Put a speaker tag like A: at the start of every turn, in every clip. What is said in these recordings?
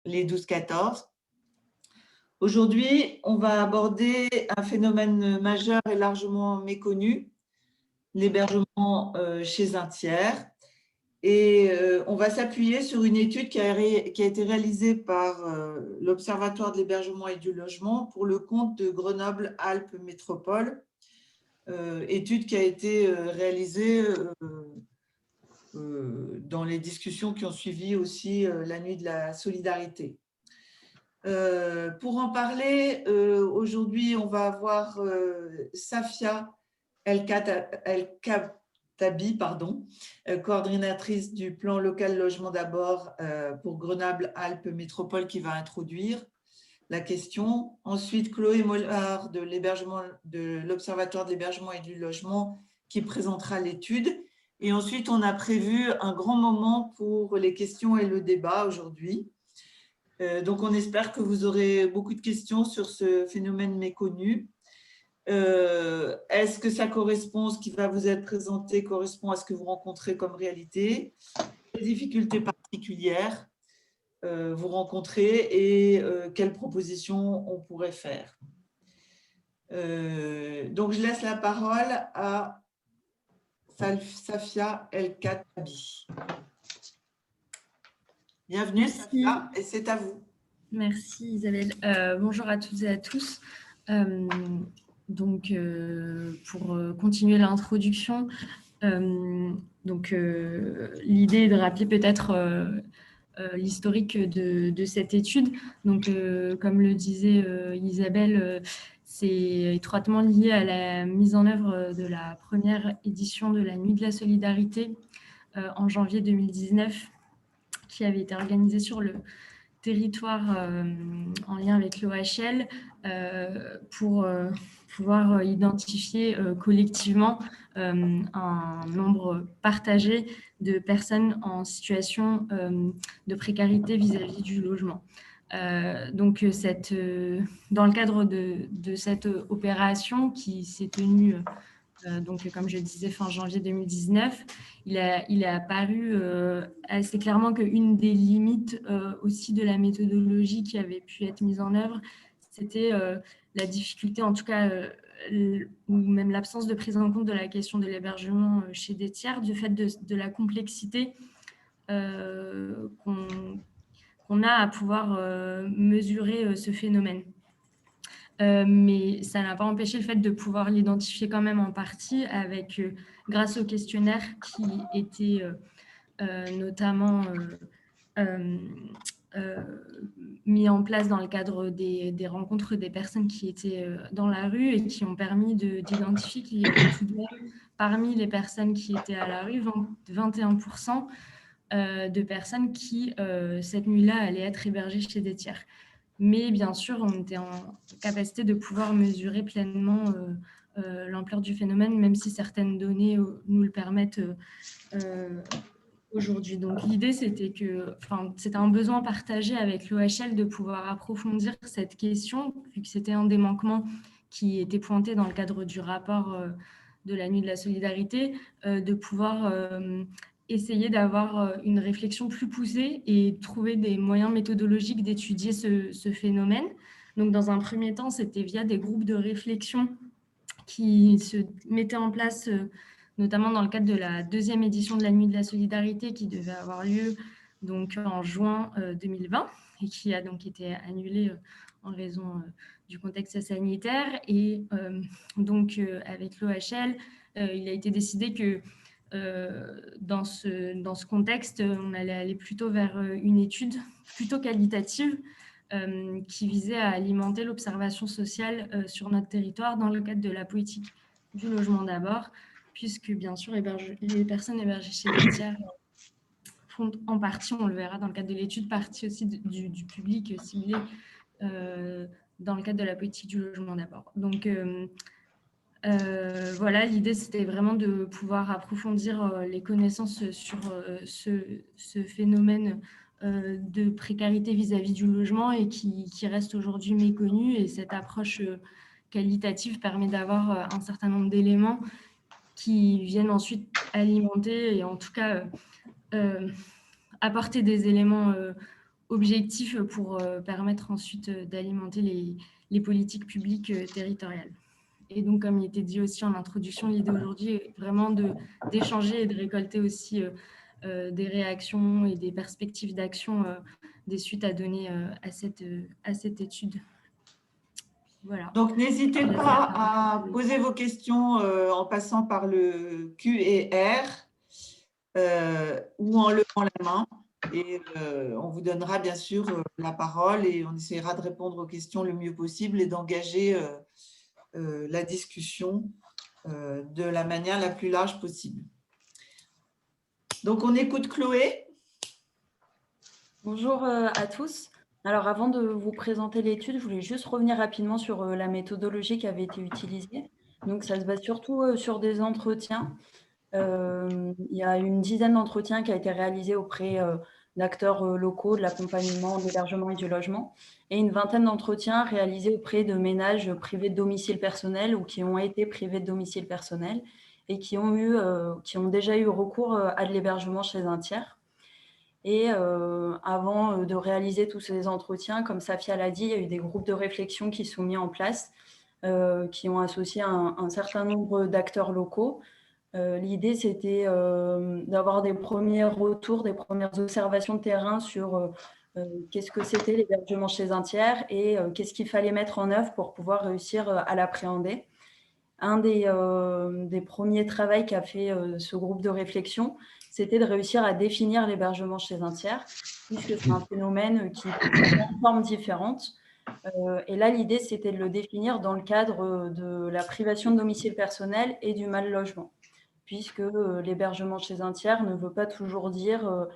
A: les 12-14. Aujourd'hui, on va aborder un phénomène majeur et largement méconnu, l'hébergement chez un tiers. Et on va s'appuyer sur une étude qui a été réalisée par l'Observatoire de l'hébergement et du logement pour le compte de Grenoble-Alpes Métropole, étude qui a été réalisée dans les discussions qui ont suivi aussi la nuit de la solidarité. Pour en parler, aujourd'hui, on va avoir Safia El-Khattabi, coordinatrice du plan local logement d'abord pour Grenoble-Alpes Métropole, qui va introduire la question. Ensuite, Chloé Mollard de l'Observatoire de l'hébergement et du logement qui présentera l'étude. Et ensuite, on a prévu un grand moment pour les questions et le débat aujourd'hui. Donc, on espère que vous aurez beaucoup de questions sur ce phénomène méconnu. Est-ce que ça correspond, ce qui va vous être présenté correspond à ce que vous rencontrez comme réalité? Quelles difficultés particulières vous rencontrez et quelles propositions on pourrait faire? Donc, je laisse la parole à Safia El-Khattabi. Bienvenue, Safia, et c'est à vous.
B: Merci Isabelle. Bonjour à toutes et à tous. Donc, pour continuer l'introduction, l'idée est de rappeler peut-être l'historique de cette étude. Donc, comme le disait Isabelle, c'est étroitement lié à la mise en œuvre de la première édition de la Nuit de la Solidarité en janvier 2019, qui avait été organisée sur le territoire en lien avec l'OHL pour pouvoir identifier collectivement un nombre partagé de personnes en situation de précarité vis-à-vis du logement. Donc, dans le cadre de cette opération qui s'est tenue donc, comme je disais, fin janvier 2019, il est apparu assez clairement qu'une des limites aussi de la méthodologie qui avait pu être mise en œuvre, c'était la difficulté, en tout cas, ou même l'absence de prise en compte de la question de l'hébergement chez des tiers, du fait de la complexité qu'on a à pouvoir mesurer ce phénomène. Mais ça n'a pas empêché le fait de pouvoir l'identifier quand même en partie grâce au questionnaire qui était notamment mis en place dans le cadre des rencontres des personnes qui étaient dans la rue et qui ont permis d'identifier qu'il y avait tout de même, parmi les personnes qui étaient à la rue, 21% de personnes qui, cette nuit-là, allaient être hébergées chez des tiers. Mais bien sûr, on était en capacité de pouvoir mesurer pleinement l'ampleur du phénomène, même si certaines données nous le permettent aujourd'hui. Donc, l'idée, c'était un besoin partagé avec l'OHL de pouvoir approfondir cette question, vu que c'était un des manquements qui était pointé dans le cadre du rapport de la Nuit de la Solidarité, de pouvoir essayer d'avoir une réflexion plus poussée et trouver des moyens méthodologiques d'étudier ce phénomène. Donc, dans un premier temps, c'était via des groupes de réflexion qui se mettaient en place, notamment dans le cadre de la deuxième édition de la Nuit de la Solidarité qui devait avoir lieu donc, en juin 2020 et qui a donc été annulée en raison du contexte sanitaire. Et donc, avec l'OHL, il a été décidé que dans ce contexte, on allait aller plutôt vers une étude plutôt qualitative qui visait à alimenter l'observation sociale sur notre territoire dans le cadre de la politique du logement d'abord, puisque bien sûr, les personnes hébergées chez les tiers font en partie, on le verra dans le cadre de l'étude, partie aussi du public ciblé dans le cadre de la politique du logement d'abord. Donc, voilà, l'idée, c'était vraiment de pouvoir approfondir les connaissances sur ce phénomène de précarité vis-à-vis du logement et qui reste aujourd'hui méconnu. Et cette approche qualitative permet d'avoir un certain nombre d'éléments qui viennent ensuite alimenter et en tout cas apporter des éléments objectif pour permettre ensuite d'alimenter les politiques publiques territoriales. Et donc, comme il était dit aussi en introduction, l'idée aujourd'hui est vraiment d'échanger et de récolter aussi des réactions et des perspectives d'action des suites à donner à cette étude. Voilà.
A: Donc, n'hésitez pas à poser vos questions en passant par le Q&R ou en levant la main. Et on vous donnera bien sûr la parole et on essaiera de répondre aux questions le mieux possible et d'engager la discussion de la manière la plus large possible. Donc, on écoute Chloé.
C: Bonjour à tous. Alors, avant de vous présenter l'étude, je voulais juste revenir rapidement sur la méthodologie qui avait été utilisée. Donc, ça se base surtout sur des entretiens. Il y a une dizaine d'entretiens qui a été réalisés auprès d'acteurs locaux, de l'accompagnement, de l'hébergement et du logement, et une vingtaine d'entretiens réalisés auprès de ménages privés de domicile personnel ou qui ont été privés de domicile personnel et qui ont déjà eu recours à de l'hébergement chez un tiers. Et avant de réaliser tous ces entretiens, comme Safia l'a dit, il y a eu des groupes de réflexion qui sont mis en place, qui ont associé un certain nombre d'acteurs locaux. L'idée, c'était d'avoir des premiers retours, des premières observations de terrain sur qu'est-ce que c'était l'hébergement chez un tiers et qu'est-ce qu'il fallait mettre en œuvre pour pouvoir réussir à l'appréhender. Un des premiers travaux qu'a fait ce groupe de réflexion, c'était de réussir à définir l'hébergement chez un tiers, puisque c'est un phénomène qui prend plein de formes différentes. Et là, l'idée, c'était de le définir dans le cadre de la privation de domicile personnel et du mal logement, puisque l'hébergement chez un tiers ne veut pas toujours dire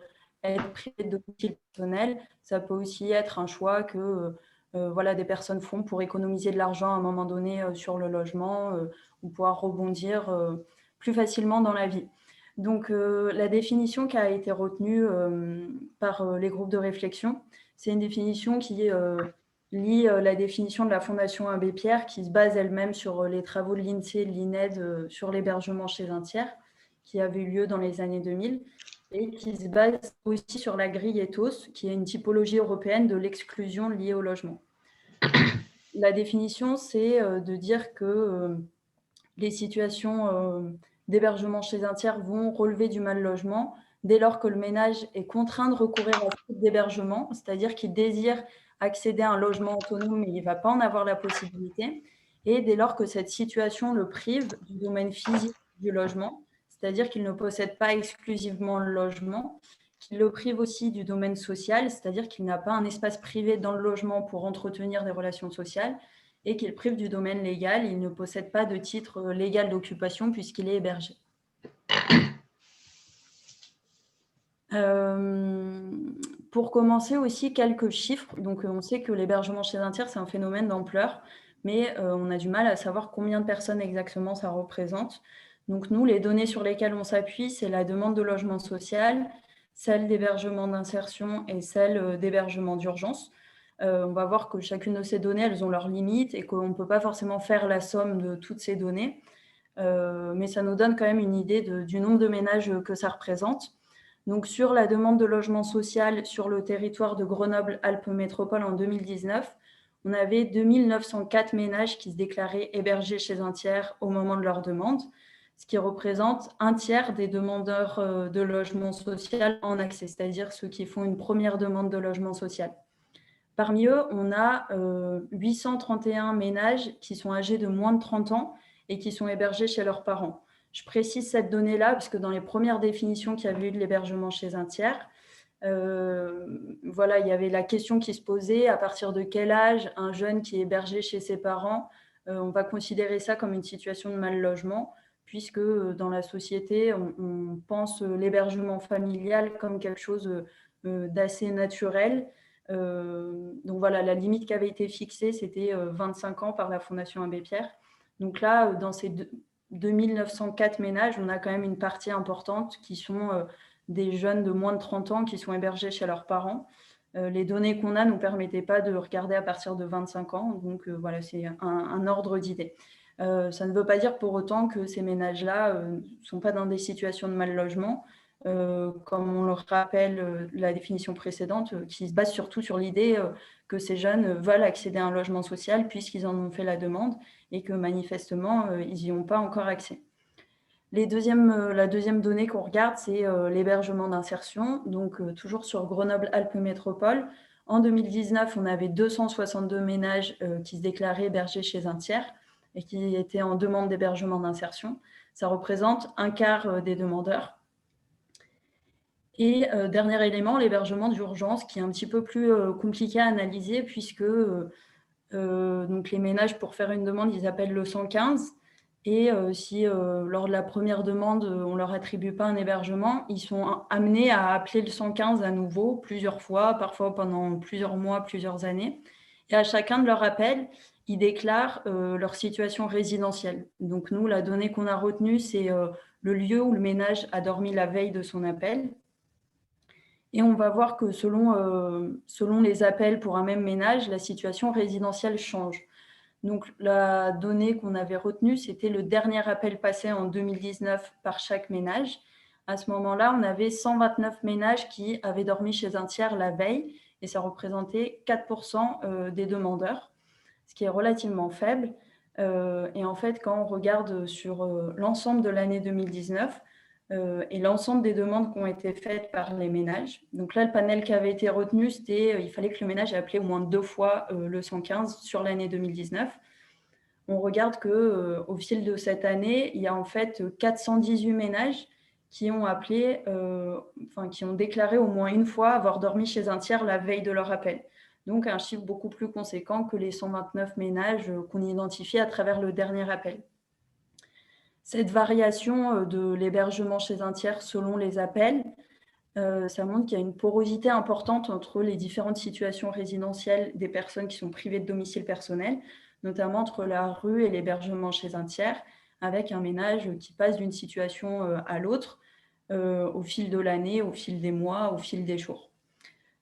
C: être privé de domicile personnel. Ça peut aussi être un choix que voilà, des personnes font pour économiser de l'argent à un moment donné sur le logement ou pouvoir rebondir plus facilement dans la vie. Donc, la définition qui a été retenue par les groupes de réflexion, c'est une définition qui lie la définition de la Fondation Abbé Pierre, qui se base elle-même sur les travaux de l'INSEE et de l'INED sur l'hébergement chez un tiers, qui avait eu lieu dans les années 2000, et qui se base aussi sur la grille Ethos, qui est une typologie européenne de l'exclusion liée au logement. La définition, c'est de dire que les situations d'hébergement chez un tiers vont relever du mal logement dès lors que le ménage est contraint de recourir à ce type d'hébergement, c'est-à-dire qu'il désire accéder à un logement autonome, mais il ne va pas en avoir la possibilité, et dès lors que cette situation le prive du domaine physique du logement, c'est-à-dire qu'il ne possède pas exclusivement le logement, qu'il le prive aussi du domaine social, c'est-à-dire qu'il n'a pas un espace privé dans le logement pour entretenir des relations sociales, et qu'il prive du domaine légal. Il ne possède pas de titre légal d'occupation puisqu'il est hébergé. Pour commencer aussi, quelques chiffres. Donc, on sait que l'hébergement chez un tiers, c'est un phénomène d'ampleur, mais on a du mal à savoir combien de personnes exactement ça représente. Donc, nous, les données sur lesquelles on s'appuie, c'est la demande de logement social, celle d'hébergement d'insertion et celle d'hébergement d'urgence. On va voir que chacune de ces données, elles ont leurs limites et qu'on ne peut pas forcément faire la somme de toutes ces données. Mais ça nous donne quand même une idée du nombre de ménages que ça représente. Donc, sur la demande de logement social sur le territoire de Grenoble-Alpes-Métropole en 2019, on avait 2904 ménages qui se déclaraient hébergés chez un tiers au moment de leur demande, ce qui représente un tiers des demandeurs de logement social en accès, c'est-à-dire ceux qui font une première demande de logement social. Parmi eux, on a 831 ménages qui sont âgés de moins de 30 ans et qui sont hébergés chez leurs parents. Je précise cette donnée-là parce que dans les premières définitions qu'il y avait eu de l'hébergement chez un tiers, voilà, il y avait la question qui se posait, à partir de quel âge un jeune qui est hébergé chez ses parents, on va considérer ça comme une situation de mal logement, puisque dans la société, on pense l'hébergement familial comme quelque chose d'assez naturel. Donc voilà, la limite qui avait été fixée, c'était 25 ans par la Fondation Abbé Pierre. Donc là, dans ces 2904 ménages, on a quand même une partie importante qui sont des jeunes de moins de 30 ans qui sont hébergés chez leurs parents. Les données qu'on a ne nous permettaient pas de regarder à partir de 25 ans. Donc voilà, c'est un ordre d'idée. Ça ne veut pas dire pour autant que ces ménages-là ne sont pas dans des situations de mal logement. comme on le rappelle la définition précédente, qui se base surtout sur l'idée que ces jeunes veulent accéder à un logement social puisqu'ils en ont fait la demande et que manifestement, ils n'y ont pas encore accès. La deuxième donnée qu'on regarde, c'est l'hébergement d'insertion. Donc, toujours sur Grenoble-Alpes Métropole. En 2019, on avait 262 ménages qui se déclaraient hébergés chez un tiers et qui étaient en demande d'hébergement d'insertion. Ça représente un quart des demandeurs. Et dernier élément, l'hébergement d'urgence, qui est un petit peu plus compliqué à analyser puisque donc les ménages, pour faire une demande, ils appellent le 115. Et si lors de la première demande, on ne leur attribue pas un hébergement, ils sont amenés à appeler le 115 à nouveau plusieurs fois, parfois pendant plusieurs mois, plusieurs années. Et à chacun de leurs appels, ils déclarent leur situation résidentielle. Donc nous, la donnée qu'on a retenue, c'est le lieu où le ménage a dormi la veille de son appel. Et on va voir que selon les appels pour un même ménage, la situation résidentielle change. Donc, la donnée qu'on avait retenue, c'était le dernier appel passé en 2019 par chaque ménage. À ce moment-là, on avait 129 ménages qui avaient dormi chez un tiers la veille et ça représentait 4% des demandeurs, ce qui est relativement faible. Et en fait, quand on regarde sur l'ensemble de l'année 2019, et l'ensemble des demandes qui ont été faites par les ménages. Donc là, le panel qui avait été retenu, c'était il fallait que le ménage ait appelé au moins 2 fois le 115 sur l'année 2019. On regarde qu'au fil de cette année, il y a en fait 418 ménages qui ont appelé, qui ont déclaré au moins une fois avoir dormi chez un tiers la veille de leur appel. Donc un chiffre beaucoup plus conséquent que les 129 ménages qu'on identifie à travers le dernier appel. Cette variation de l'hébergement chez un tiers selon les appels, ça montre qu'il y a une porosité importante entre les différentes situations résidentielles des personnes qui sont privées de domicile personnel, notamment entre la rue et l'hébergement chez un tiers, avec un ménage qui passe d'une situation à l'autre au fil de l'année, au fil des mois, au fil des jours.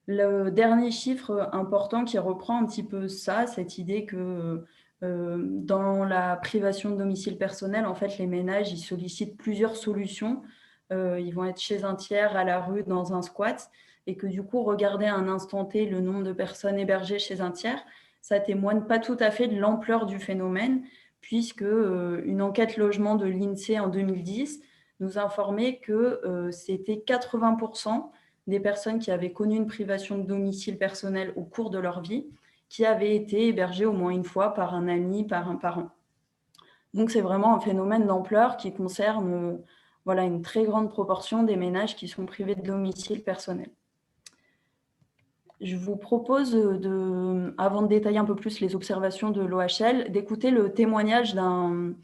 C: Le dernier chiffre important qui reprend un petit peu ça, cette idée que dans la privation de domicile personnel, en fait, les ménages, ils sollicitent plusieurs solutions. Ils vont être chez un tiers, à la rue, dans un squat, et que du coup, regarder à un instant T le nombre de personnes hébergées chez un tiers, ça témoigne pas tout à fait de l'ampleur du phénomène, puisque une enquête logement de l'INSEE en 2010 nous informait que c'était 80% des personnes qui avaient connu une privation de domicile personnel au cours de leur vie, qui avaient été hébergées au moins une fois par un ami, par un parent. Donc c'est vraiment un phénomène d'ampleur qui concerne une très grande proportion des ménages qui sont privés de domicile personnel. Je vous propose, avant de détailler un peu plus les observations de l'OHL, d'écouter le témoignage d'un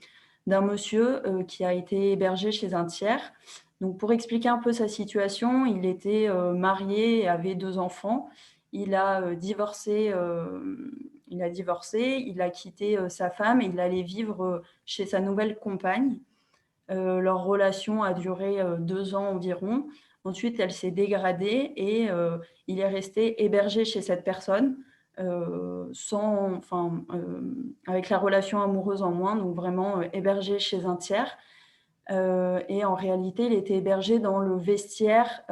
C: monsieur qui a été hébergé chez un tiers. Donc, pour expliquer un peu sa situation, il était marié et avait 2 enfants. Il a divorcé, il a quitté sa femme et il allait vivre chez sa nouvelle compagne. Leur relation a duré 2 ans environ. Ensuite, elle s'est dégradée et il est resté hébergé chez cette personne avec la relation amoureuse en moins, donc vraiment hébergé chez un tiers. Et en réalité, il était hébergé dans le vestiaire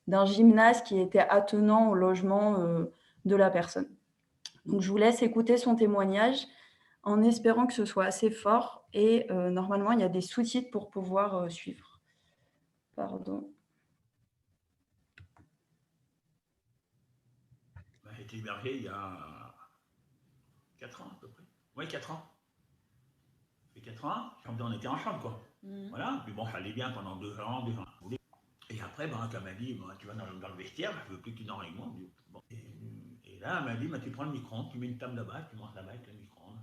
C: d'un gymnase qui était attenant au logement de la personne. Donc, je vous laisse écouter son témoignage en espérant que ce soit assez fort et normalement, il y a des sous-titres pour pouvoir suivre. Pardon.
D: J'ai été hébergé il y a 4 ans à peu près. Oui, 4 ans. Ça fait 4 ans, on était en chambre, quoi. Voilà, puis bon, ça allait bien pendant 2 ans. Et après, elle m'a dit, tu vas dans le vestiaire, je veux plus que tu dors avec moi. Bon. Et là, elle m'a dit, tu prends le micro-ondes, tu mets une table là-bas, tu manges là-bas avec le micro-ondes.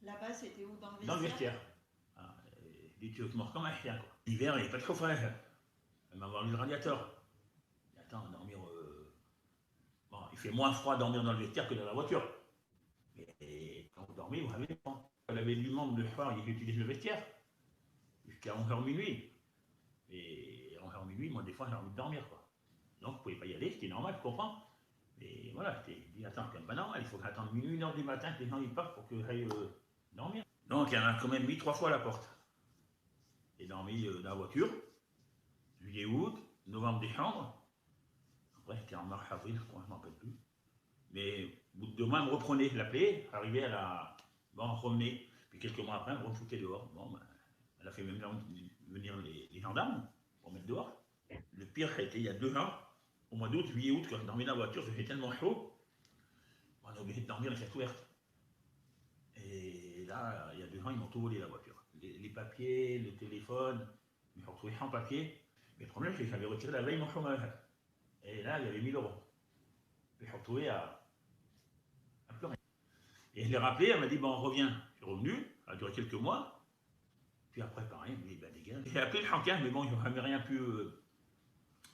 A: Là-bas, c'était où?
D: Dans le vestiaire. Et tu veux que je me recommence à faire, quoi. L'hiver, il n'y a pas de chauffage. Elle m'a vendu le radiateur. Et attends, dormir. Bon, il fait moins froid dormir dans le vestiaire que dans la voiture. Et quand vous dormez, vous avez le temps. Elle avait du monde le soir, il utilise le vestiaire. Jusqu'à 11h minuit. Et 11h minuit, moi, des fois, j'ai envie de dormir, quoi. Donc, vous ne pouvez pas y aller, c'était normal, je comprends. Et voilà, je t'ai dit, attends, c'est quand même normal, il faut que j'attende minuit, 1h du matin, que les gens y partent pour que j'aille dormir. Donc, elle m'a quand même mis 3 fois à la porte. J'ai dormi dans la voiture, juillet, août, novembre, décembre. Après, c'était en mars, avril, je crois, je ne m'en rappelle plus. Mais au bout de 2 mois, elle me reprenait, je l'appelais, arrivait à la. Bon, on revenait. Puis quelques mois après, elle me refoutait dehors. Bon, ben, elle a fait même venir les gendarmes pour mettre dehors. Le pire, ça a été il y a 2 ans, au mois d'août, juillet, août, quand je dormais dans la voiture, j'étais tellement chaud, on est obligé de dormir les fenêtres ouvertes. Et là, il y a 2 ans, ils m'ont tout volé la voiture. Les papiers, le téléphone, ils m'ont retrouvé sans papier. Mais le problème, c'est que j'avais retiré la veille mon chômage. Et là, il y avait 1 000 €. Je me suis retrouvé à plus rien. Et je l'ai rappelé, elle m'a dit, bon, on revient. Je suis revenu, ça a duré quelques mois. Puis après, pareil, mais ben, dégage. J'ai appelé le chantier, mais bon, ils n'ont jamais rien pu.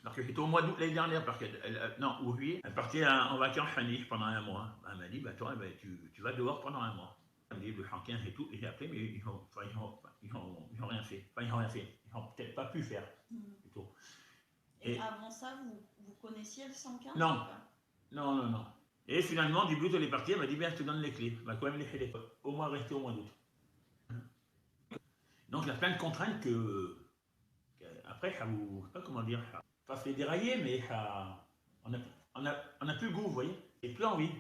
D: Alors que j'étais au mois d'août l'année dernière, parce qu'elle, non, au juillet, elle partait en vacances à Nice pendant 1 mois. Elle m'a dit, bah, toi, ben, tu vas dehors pendant 1 mois. Elle m'a dit, le chantier et tout, et j'ai appelé, mais ils n'ont rien fait. Enfin, ils n'ont rien fait. Ils n'ont peut-être pas pu faire. Plutôt.
E: Et avant ça, vous connaissiez le 115?
D: Non. Non. Et finalement, du bout, elle est partie, elle m'a dit, bien, je te donne les clés. Elle m'a quand même laissé les clés. Au moins rester au mois d'août. Donc, il y a plein de contraintes après, ça vous, je sais pas comment dire, ça pas fait dérailler, mais ça, on a plus le goût, vous voyez, et plus envie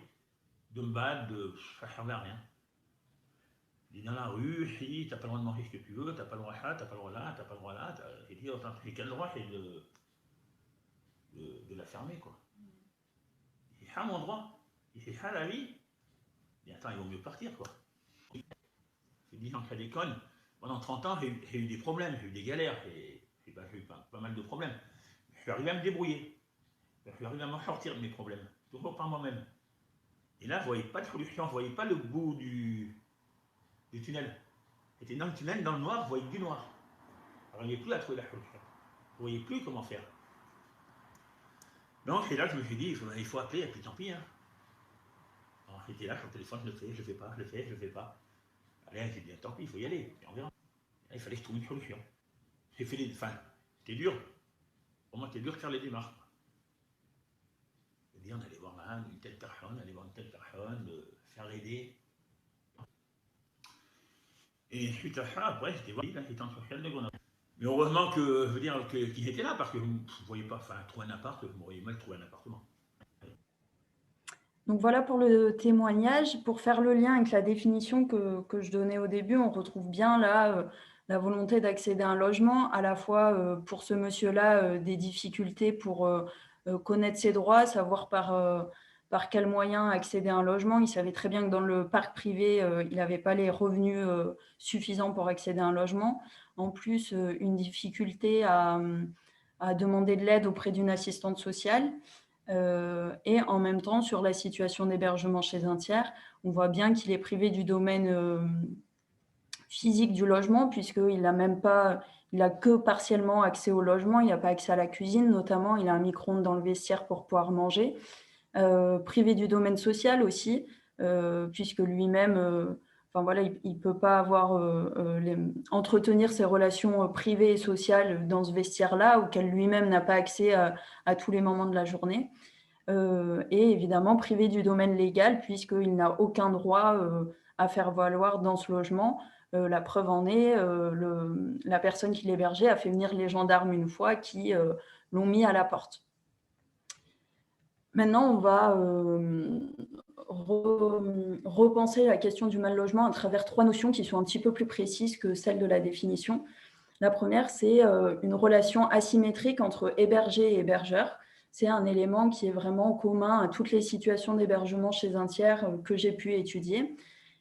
D: de me battre, ça ne servait à rien. Je dis dans la rue, si t'as pas le droit de manger ce que tu veux, t'as pas le droit à ça, t'as pas le droit là, t'as pas le droit là, j'ai dit, j'ai quel droit, c'est de la fermer, quoi. C'est ça mon droit, et c'est ça la vie. Et attends, il vaut mieux partir, quoi. J'ai 10 ans qu'à l'école, pendant 30 ans, j'ai eu des problèmes, j'ai eu des galères, j'ai eu pas mal de problèmes. Je suis arrivé à me débrouiller. Je suis arrivé à m'en sortir de mes problèmes, toujours par moi-même. Et là, je ne voyais pas de solution, je ne voyais pas le bout du tunnel. J'étais dans le tunnel, dans le noir, je voyais du noir. Alors, il n'y avait plus à trouver la solution. Je ne voyais plus comment faire. Donc, c'est là que je me suis dit, il faut appeler, et puis tant pis. Hein. Alors, j'étais là sur le téléphone, je le fais, je le fais pas, je le fais pas. Allez, j'ai dit, tant pis, il faut y aller, et on verra. Là, il fallait que je trouve une solution. J'ai fait les. Enfin, c'était dur. Pour moi, c'était dur de faire les démarches. Je veux dire, on allait voir une telle personne, de faire l'aider. Et suite à ça, après, j'étais voir l'assistante sociale de Grenoble. Mais heureusement que, je veux dire, qu'ils étaient là, parce que je ne voyais pas, enfin, trouver un appart, je me voyais mal trouver un appartement.
C: Donc voilà pour le témoignage. Pour faire le lien avec la définition que je donnais au début, on retrouve bien là la volonté d'accéder à un logement, à la fois pour ce monsieur-là des difficultés pour connaître ses droits, savoir par quels moyens accéder à un logement. Il savait très bien que dans le parc privé, il n'avait pas les revenus suffisants pour accéder à un logement. En plus, une difficulté à demander de l'aide auprès d'une assistante sociale. Et en même temps, sur la situation d'hébergement chez un tiers, on voit bien qu'il est privé du domaine physique du logement, puisqu'il n'a même pas, il n'a que partiellement accès au logement, il n'a pas accès à la cuisine, notamment, il a un micro-ondes dans le vestiaire pour pouvoir manger. Privé du domaine social aussi, puisque lui-même, enfin voilà, il ne peut pas avoir entretenir ses relations privées et sociales dans ce vestiaire-là, auquel lui-même n'a pas accès à tous les moments de la journée. Et évidemment privé du domaine légal, puisqu'il n'a aucun droit à faire valoir dans ce logement. La preuve en est, la personne qui l'hébergeait a fait venir les gendarmes une fois qui l'ont mis à la porte. Maintenant, on va repenser la question du mal-logement à travers 3 notions qui sont un petit peu plus précises que celles de la définition. La première, c'est une relation asymétrique entre hébergé et hébergeur. C'est un élément qui est vraiment commun à toutes les situations d'hébergement chez un tiers que j'ai pu étudier.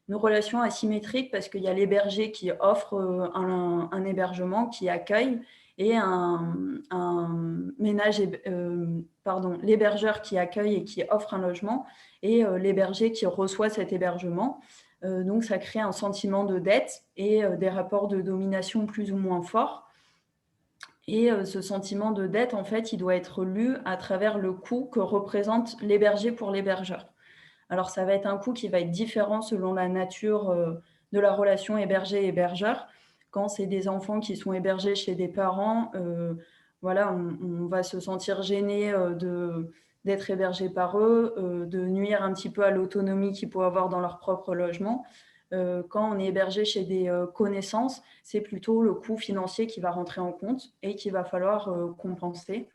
C: Une relation asymétrique parce qu'il y a l'hébergé qui offre un hébergement, qui accueille, et l'hébergeur qui accueille et qui offre un logement, et l'hébergé qui reçoit cet hébergement. Donc, ça crée un sentiment de dette et des rapports de domination plus ou moins forts. Et ce sentiment de dette, en fait, il doit être lu à travers le coût que représente l'hébergé pour l'hébergeur. Alors, ça va être un coût qui va être différent selon la nature de la relation hébergé-hébergeur. Quand c'est des enfants qui sont hébergés chez des parents, voilà, on va se sentir gêné d'être hébergé par eux, de nuire un petit peu à l'autonomie qu'ils peuvent avoir dans leur propre logement. Quand on est hébergé chez des connaissances, c'est plutôt le coût financier qui va rentrer en compte et qu'il va falloir compenser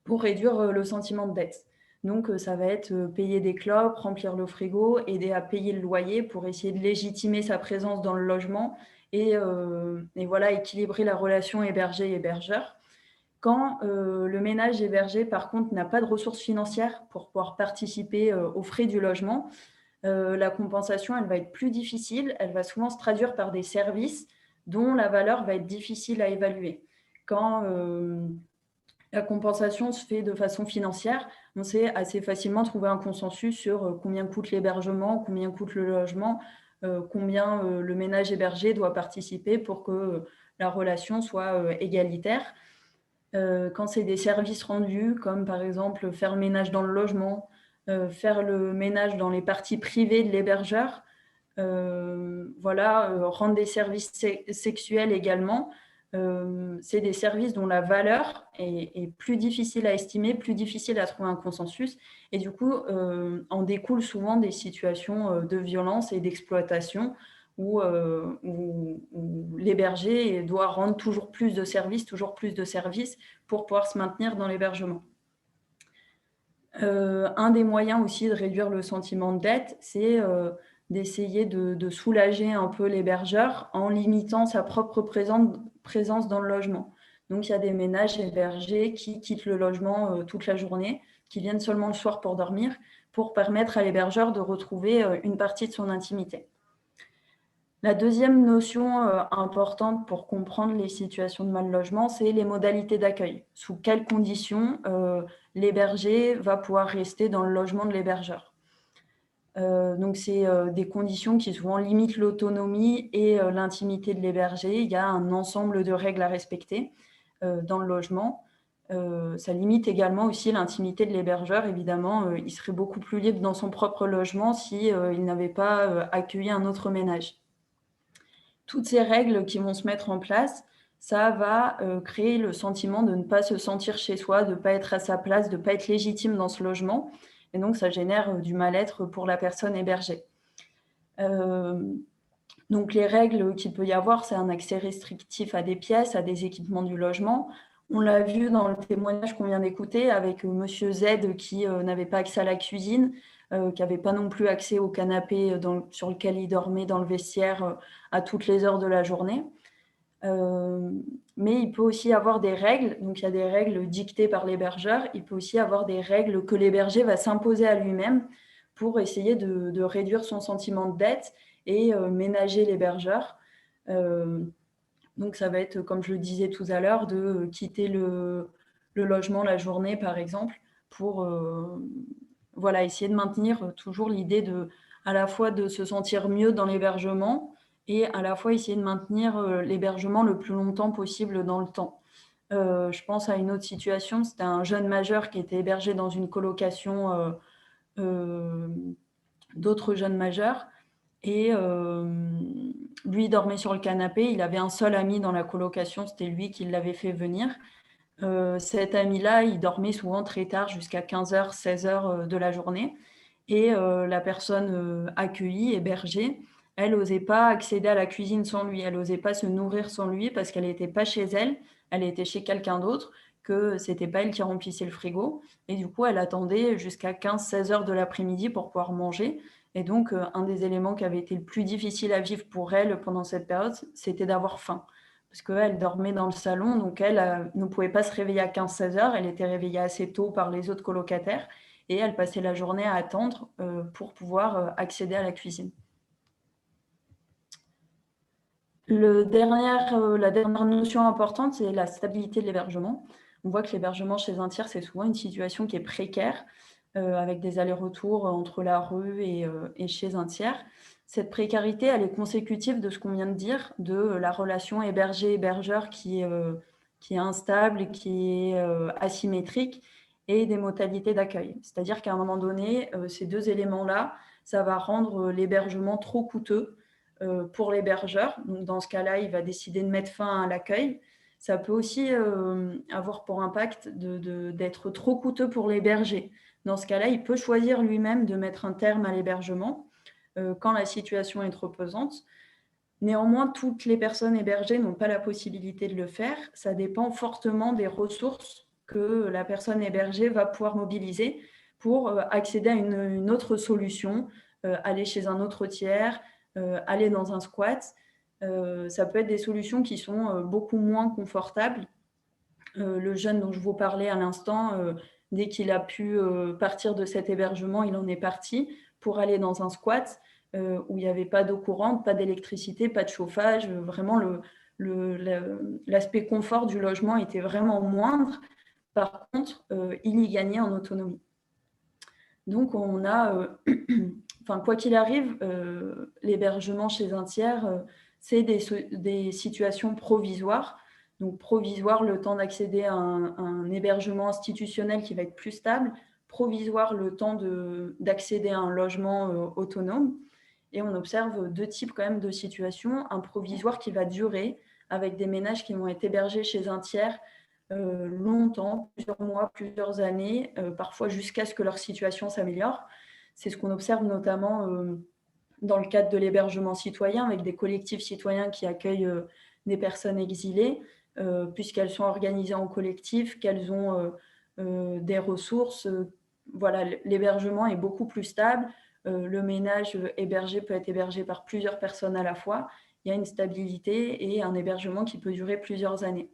C: pour réduire le sentiment de dette. Donc, ça va être payer des clopes, remplir le frigo, aider à payer le loyer pour essayer de légitimer sa présence dans le logement et voilà, équilibrer la relation hébergé-hébergeur. Quand le ménage hébergé, par contre, n'a pas de ressources financières pour pouvoir participer aux frais du logement, la compensation, elle va être plus difficile. Elle va souvent se traduire par des services dont la valeur va être difficile à évaluer. Quand la compensation se fait de façon financière, on sait assez facilement trouver un consensus sur combien coûte l'hébergement, combien coûte le logement, combien le ménage hébergé doit participer pour que la relation soit égalitaire. Quand c'est des services rendus, comme par exemple faire le ménage dans le logement, faire le ménage dans les parties privées de l'hébergeur, voilà, rendre des services sexuels également. C'est des services dont la valeur est plus difficile à estimer, plus difficile à trouver un consensus. Et du coup, en découlent souvent des situations de violence et d'exploitation où l'hébergé doit rendre toujours plus de services pour pouvoir se maintenir dans l'hébergement. Un des moyens aussi de réduire le sentiment de dette, c'est d'essayer de soulager un peu l'hébergeur en limitant sa propre présence dans le logement. Donc, il y a des ménages hébergés qui quittent le logement toute la journée, qui viennent seulement le soir pour dormir, pour permettre à l'hébergeur de retrouver une partie de son intimité. La deuxième notion importante pour comprendre les situations de mal-logement, c'est les modalités d'accueil. Sous quelles conditions l'hébergé va pouvoir rester dans le logement de l'hébergeur. Donc, c'est des conditions qui souvent limitent l'autonomie et l'intimité de l'hébergé. Il y a un ensemble de règles à respecter dans le logement. Ça limite également aussi l'intimité de l'hébergeur. Évidemment, il serait beaucoup plus libre dans son propre logement s'il n'avait pas accueilli un autre ménage. Toutes ces règles qui vont se mettre en place, ça va créer le sentiment de ne pas se sentir chez soi, de ne pas être à sa place, de ne pas être légitime dans ce logement. Et donc, ça génère du mal-être pour la personne hébergée. Donc, les règles qu'il peut y avoir, c'est un accès restrictif à des pièces, à des équipements du logement. On l'a vu dans le témoignage qu'on vient d'écouter avec Monsieur Z qui n'avait pas accès à la cuisine, qui n'avait pas non plus accès au canapé sur lequel il dormait dans le vestiaire à toutes les heures de la journée. Mais il peut aussi y avoir des règles, donc il y a des règles dictées par l'hébergeur, il peut aussi y avoir des règles que l'hébergé va s'imposer à lui-même pour essayer de réduire son sentiment de dette et ménager l'hébergeur. Donc ça va être, comme je le disais tout à l'heure, de quitter le logement la journée, par exemple, pour voilà, essayer de maintenir toujours l'idée à la fois de se sentir mieux dans l'hébergement et à la fois essayer de maintenir l'hébergement le plus longtemps possible dans le temps. Je pense à une autre situation, c'était un jeune majeur qui était hébergé dans une colocation d'autres jeunes majeurs et lui dormait sur le canapé. Il avait un seul ami dans la colocation, c'était lui qui l'avait fait venir. Cet ami-là, il dormait souvent très tard, jusqu'à 15h, 16h de la journée. Et la personne accueillie, hébergée, elle n'osait pas accéder à la cuisine sans lui, elle n'osait pas se nourrir sans lui parce qu'elle n'était pas chez elle, elle était chez quelqu'un d'autre, que ce n'était pas elle qui remplissait le frigo. Et du coup, elle attendait jusqu'à 15-16 heures de l'après-midi pour pouvoir manger. Et donc, un des éléments qui avait été le plus difficile à vivre pour elle pendant cette période, c'était d'avoir faim. Parce qu'elle dormait dans le salon, donc elle ne pouvait pas se réveiller à 15-16 heures, elle était réveillée assez tôt par les autres colocataires. Et elle passait la journée à attendre pour pouvoir accéder à la cuisine. La dernière notion importante, c'est la stabilité de l'hébergement. On voit que l'hébergement chez un tiers, c'est souvent une situation qui est précaire, avec des allers-retours entre la rue et chez un tiers. Cette précarité, elle est consécutive de ce qu'on vient de dire, de la relation hébergé-hébergeur qui est instable, qui est asymétrique, et des modalités d'accueil. C'est-à-dire qu'à un moment donné, ces deux éléments-là, ça va rendre l'hébergement trop coûteux pour l'hébergeur. Donc, dans ce cas-là, il va décider de mettre fin à l'accueil. Ça peut aussi avoir pour impact d'être trop coûteux pour l'héberger. Dans ce cas-là, il peut choisir lui-même de mettre un terme à l'hébergement. quand la situation est trop pesante. Néanmoins, toutes les personnes hébergées n'ont pas la possibilité de le faire. Ça dépend fortement des ressources que la personne hébergée va pouvoir mobiliser pour accéder à une autre solution, aller chez un autre tiers, aller dans un squat. Ça peut être des solutions qui sont beaucoup moins confortables. Le jeune dont je vous parlais à l'instant, dès qu'il a pu partir de cet hébergement, il en est parti pour aller dans un squat où il n'y avait pas d'eau courante, pas d'électricité, pas de chauffage. Vraiment, l'aspect confort du logement était vraiment moindre. Par contre, il y gagnait en autonomie. Donc, on a, quoi qu'il arrive, l'hébergement chez un tiers, c'est des situations provisoires. Donc, provisoire, le temps d'accéder à un hébergement institutionnel qui va être plus stable. Provisoire, le temps d'accéder à un logement autonome. Et on observe deux types quand même de situations. Un provisoire qui va durer, avec des ménages qui vont être hébergés chez un tiers longtemps, plusieurs mois, plusieurs années, parfois jusqu'à ce que leur situation s'améliore. C'est ce qu'on observe notamment dans le cadre de l'hébergement citoyen, avec des collectifs citoyens qui accueillent des personnes exilées, puisqu'elles sont organisées en collectif, qu'elles ont des ressources. Voilà, l'hébergement est beaucoup plus stable. Le ménage hébergé peut être hébergé par plusieurs personnes à la fois. Il y a une stabilité et un hébergement qui peut durer plusieurs années.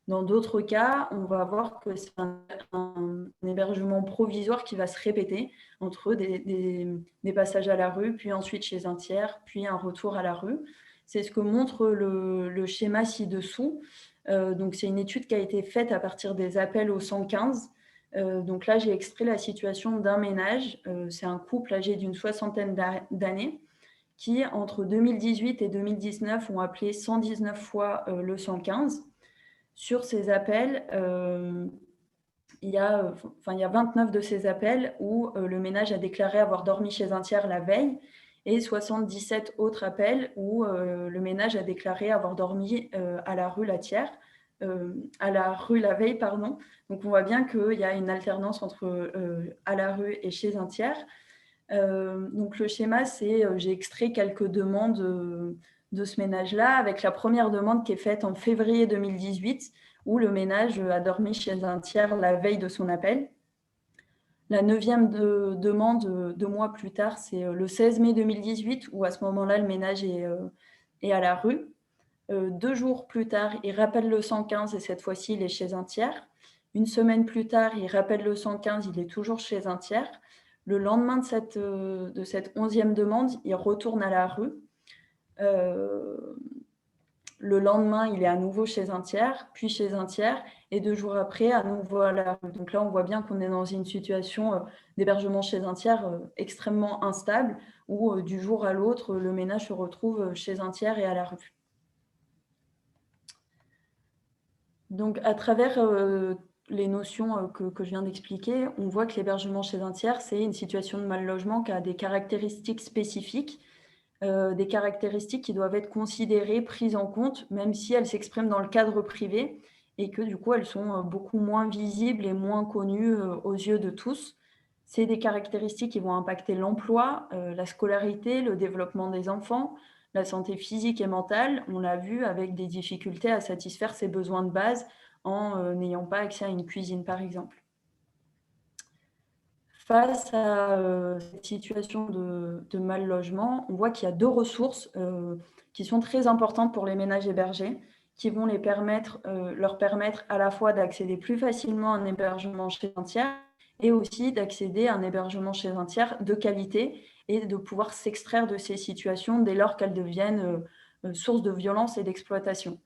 C: Dans d'autres cas, on va voir que c'est un hébergement provisoire qui va se répéter entre des passages à la rue, puis ensuite chez un tiers, puis un retour à la rue. C'est ce que montre le schéma ci-dessous. Donc, c'est une étude qui a été faite à partir des appels au 115. Donc là, j'ai extrait la situation d'un ménage. C'est un couple âgé d'une 60aine d'années qui, entre 2018 et 2019, ont appelé 119 fois le 115. Sur ces appels, il y a 29 de ces appels où le ménage a déclaré avoir dormi chez un tiers la veille et 77 autres appels où le ménage a déclaré avoir dormi à la rue la veille, pardon. Donc on voit bien qu'il y a une alternance entre à la rue et chez un tiers. Donc le schéma, c'est j'ai extrait quelques demandes de ce ménage-là, avec la première demande qui est faite en février 2018, où le ménage a dormi chez un tiers la veille de son appel. La 9e demande, 2 mois plus tard, c'est le 16 mai 2018, où à ce moment-là, le ménage est à la rue. 2 jours plus tard, il rappelle le 115 et cette fois-ci, il est chez un tiers. Une semaine plus tard, il rappelle le 115, il est toujours chez un tiers. Le lendemain de cette 11e demande, il retourne à la rue. Le lendemain, il est à nouveau chez un tiers, puis chez un tiers, et 2 jours après, à nouveau à la rue. Donc là, on voit bien qu'on est dans une situation d'hébergement chez un tiers extrêmement instable, où du jour à l'autre, le ménage se retrouve chez un tiers et à la rue. Donc, à travers les notions que je viens d'expliquer, on voit que l'hébergement chez un tiers, c'est une situation de mal logement qui a des caractéristiques spécifiques, des caractéristiques qui doivent être considérées, prises en compte, même si elles s'expriment dans le cadre privé et que du coup, elles sont beaucoup moins visibles et moins connues aux yeux de tous. C'est des caractéristiques qui vont impacter l'emploi, la scolarité, le développement des enfants, la santé physique et mentale. On l'a vu avec des difficultés à satisfaire ses besoins de base en n'ayant pas accès à une cuisine, par exemple. Face à cette situation de mal logement, on voit qu'il y a 2 ressources qui sont très importantes pour les ménages hébergés, qui vont leur permettre à la fois d'accéder plus facilement à un hébergement chez un tiers et aussi d'accéder à un hébergement chez un tiers de qualité et de pouvoir s'extraire de ces situations dès lors qu'elles deviennent source de violence et d'exploitation.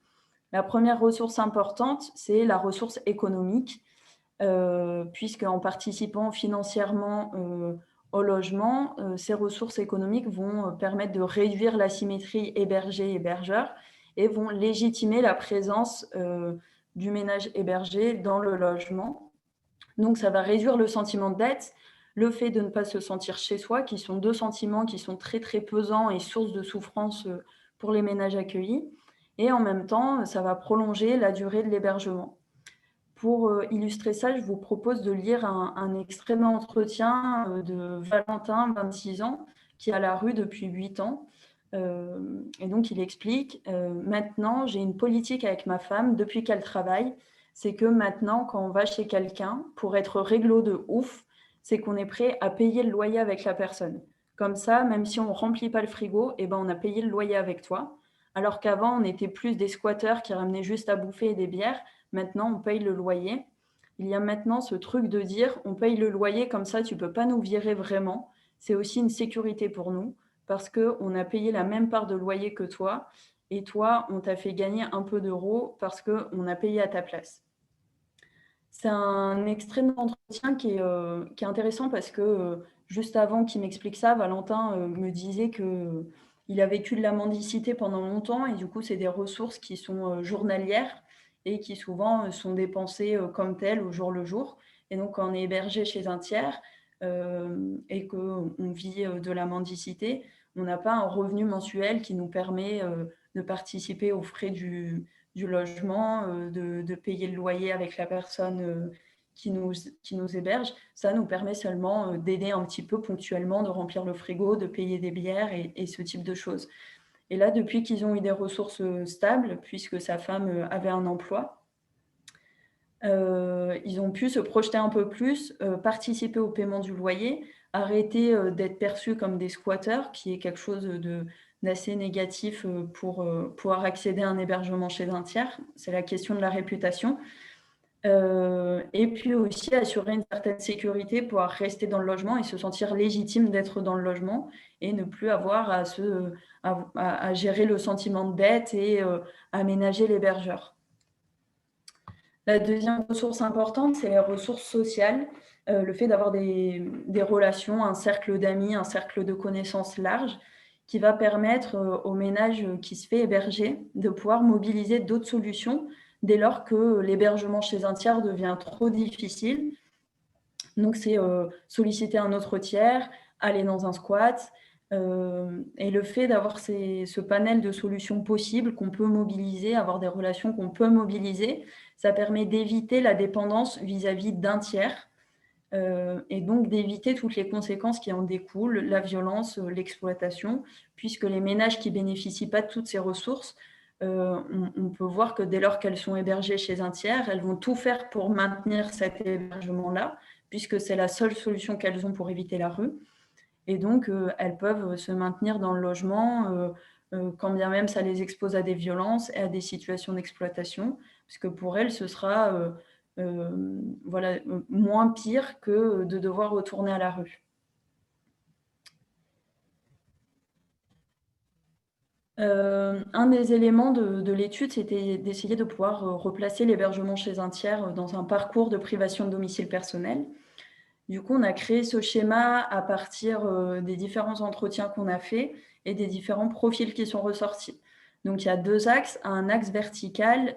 C: La première ressource importante, c'est la ressource économique. Puisqu'en participant financièrement au logement, ces ressources économiques vont permettre de réduire l'asymétrie hébergé-hébergeur et vont légitimer la présence du ménage hébergé dans le logement. Donc, ça va réduire le sentiment de dette, le fait de ne pas se sentir chez soi, qui sont 2 sentiments qui sont très, très pesants et source de souffrance pour les ménages accueillis. Et en même temps, ça va prolonger la durée de l'hébergement. Pour illustrer ça, je vous propose de lire un extrait d'entretien de Valentin, 26 ans, qui est à la rue depuis 8 ans. Et donc, il explique maintenant, j'ai une politique avec ma femme depuis qu'elle travaille. C'est que maintenant, quand on va chez quelqu'un, pour être réglo de ouf, c'est qu'on est prêt à payer le loyer avec la personne. Comme ça, même si on ne remplit pas le frigo, eh ben, on a payé le loyer avec toi. Alors qu'avant, on était plus des squatteurs qui ramenaient juste à bouffer et des bières. Maintenant, on paye le loyer. Il y a maintenant ce truc de dire on paye le loyer, comme ça, tu ne peux pas nous virer vraiment. C'est aussi une sécurité pour nous parce qu'on a payé la même part de loyer que toi et toi, on t'a fait gagner un peu d'euros parce qu'on a payé à ta place. C'est un extrait d'entretien qui est intéressant parce que juste avant qu'il m'explique ça, Valentin me disait qu'il a vécu de la mendicité pendant longtemps et du coup, c'est des ressources qui sont journalières et qui souvent sont dépensées comme telles au jour le jour. Et donc, quand on est hébergé chez un tiers et qu'on vit de la mendicité, on n'a pas un revenu mensuel qui nous permet de participer aux frais du logement, de payer le loyer avec la personne qui nous héberge. Ça nous permet seulement d'aider un petit peu ponctuellement, de remplir le frigo, de payer des bières et ce type de choses. Et là, depuis qu'ils ont eu des ressources stables, puisque sa femme avait un emploi, ils ont pu se projeter un peu plus, participer au paiement du loyer, arrêter d'être perçus comme des squatteurs, qui est quelque chose d'assez négatif pour pouvoir accéder à un hébergement chez un tiers. C'est la question de la réputation. Et puis aussi assurer une certaine sécurité, pouvoir rester dans le logement et se sentir légitime d'être dans le logement et ne plus avoir à gérer le sentiment de dette et aménager l'hébergeur. La deuxième ressource importante, c'est les ressources sociales, le fait d'avoir des relations, un cercle d'amis, un cercle de connaissances large, qui va permettre au ménage qui se fait héberger de pouvoir mobiliser d'autres solutions dès lors que l'hébergement chez un tiers devient trop difficile. Donc, c'est solliciter un autre tiers, aller dans un squat, et le fait d'avoir ce panel de solutions possibles qu'on peut mobiliser, avoir des relations qu'on peut mobiliser, ça permet d'éviter la dépendance vis-à-vis d'un tiers et donc d'éviter toutes les conséquences qui en découlent, la violence, l'exploitation, puisque les ménages qui ne bénéficient pas de toutes ces ressources, on peut voir que dès lors qu'elles sont hébergées chez un tiers, elles vont tout faire pour maintenir cet hébergement-là, puisque c'est la seule solution qu'elles ont pour éviter la rue. Et donc, elles peuvent se maintenir dans le logement, quand bien même ça les expose à des violences et à des situations d'exploitation, parce que pour elles, ce sera moins pire que de devoir retourner à la rue. Un des éléments de l'étude, c'était d'essayer de pouvoir replacer l'hébergement chez un tiers dans un parcours de privation de domicile personnel. Du coup, on a créé ce schéma à partir des différents entretiens qu'on a faits et des différents profils qui sont ressortis. Donc, il y a 2 axes. Un axe vertical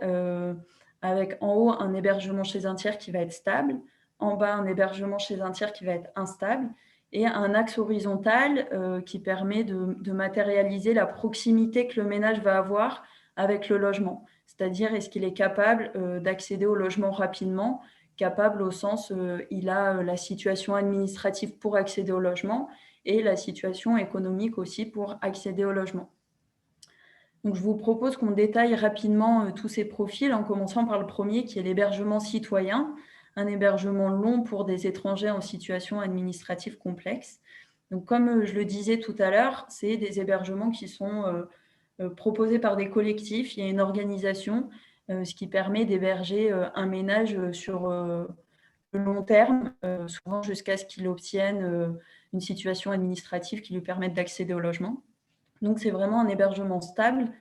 C: avec en haut un hébergement chez un tiers qui va être stable, en bas un hébergement chez un tiers qui va être instable, et un axe horizontal qui permet de matérialiser la proximité que le ménage va avoir avec le logement. C'est-à-dire, est-ce qu'il est capable d'accéder au logement rapidement ? Capable au sens il a la situation administrative pour accéder au logement et la situation économique aussi pour accéder au logement. Donc, je vous propose qu'on détaille rapidement tous ces profils en commençant par le premier qui est l'hébergement citoyen, un hébergement long pour des étrangers en situation administrative complexe. Donc, comme je le disais tout à l'heure, c'est des hébergements qui sont proposés par des collectifs. Il y a une organisation ce qui permet d'héberger un ménage sur le long terme, souvent jusqu'à ce qu'il obtienne une situation administrative qui lui permette d'accéder au logement. Donc, c'est vraiment un hébergement stable.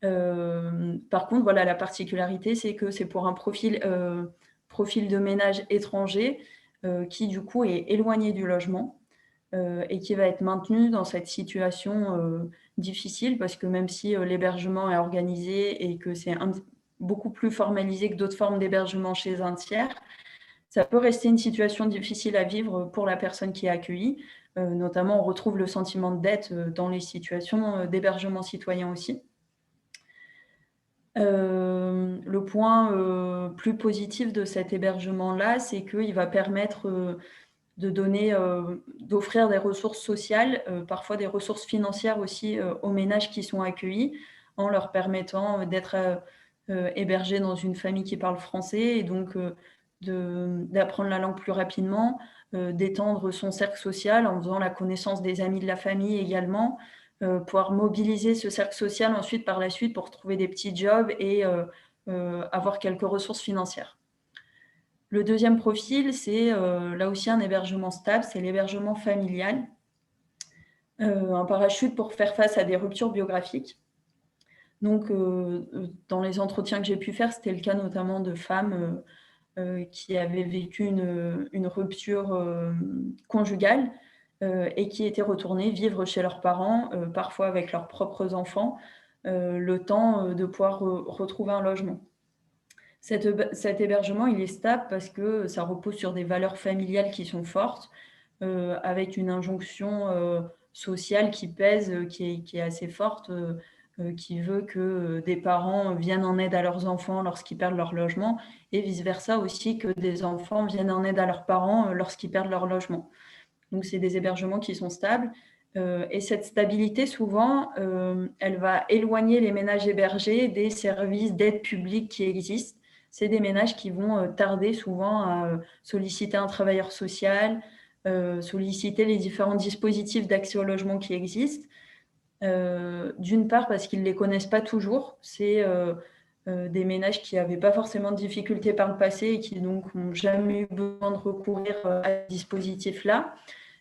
C: Par contre, voilà, la particularité, c'est que c'est pour un profil de ménage étranger qui, du coup, est éloigné du logement et qui va être maintenu dans cette situation difficile parce que même si l'hébergement est organisé et que c'est beaucoup plus formalisé que d'autres formes d'hébergement chez un tiers, ça peut rester une situation difficile à vivre pour la personne qui est accueillie. Notamment, on retrouve le sentiment de dette dans les situations d'hébergement citoyen aussi. Le point plus positif de cet hébergement-là, c'est qu'il va permettre d'offrir des ressources sociales, parfois des ressources financières aussi aux ménages qui sont accueillis, en leur permettant d'être hébergés dans une famille qui parle français et donc d'apprendre la langue plus rapidement, d'étendre son cercle social en faisant la connaissance des amis de la famille également, pouvoir mobiliser ce cercle social ensuite par la suite pour trouver des petits jobs et avoir quelques ressources financières. Le deuxième profil, c'est là aussi un hébergement stable, c'est l'hébergement familial. Un parachute pour faire face à des ruptures biographiques. Donc, dans les entretiens que j'ai pu faire, c'était le cas notamment de femmes qui avaient vécu une rupture conjugale et qui étaient retournées vivre chez leurs parents, parfois avec leurs propres enfants, le temps de pouvoir retrouver un logement. Cet hébergement, il est stable parce que ça repose sur des valeurs familiales qui sont fortes, avec une injonction sociale qui pèse, qui est assez forte, qui veut que des parents viennent en aide à leurs enfants lorsqu'ils perdent leur logement, et vice-versa aussi que des enfants viennent en aide à leurs parents lorsqu'ils perdent leur logement. Donc, c'est des hébergements qui sont stables. Et cette stabilité, souvent, elle va éloigner les ménages hébergés des services d'aide publique qui existent. C'est des ménages qui vont tarder souvent à solliciter un travailleur social, solliciter les différents dispositifs d'accès au logement qui existent. D'une part parce qu'ils ne les connaissent pas toujours. C'est des ménages qui n'avaient pas forcément de difficultés par le passé et qui donc n'ont jamais eu besoin de recourir à ce dispositif-là.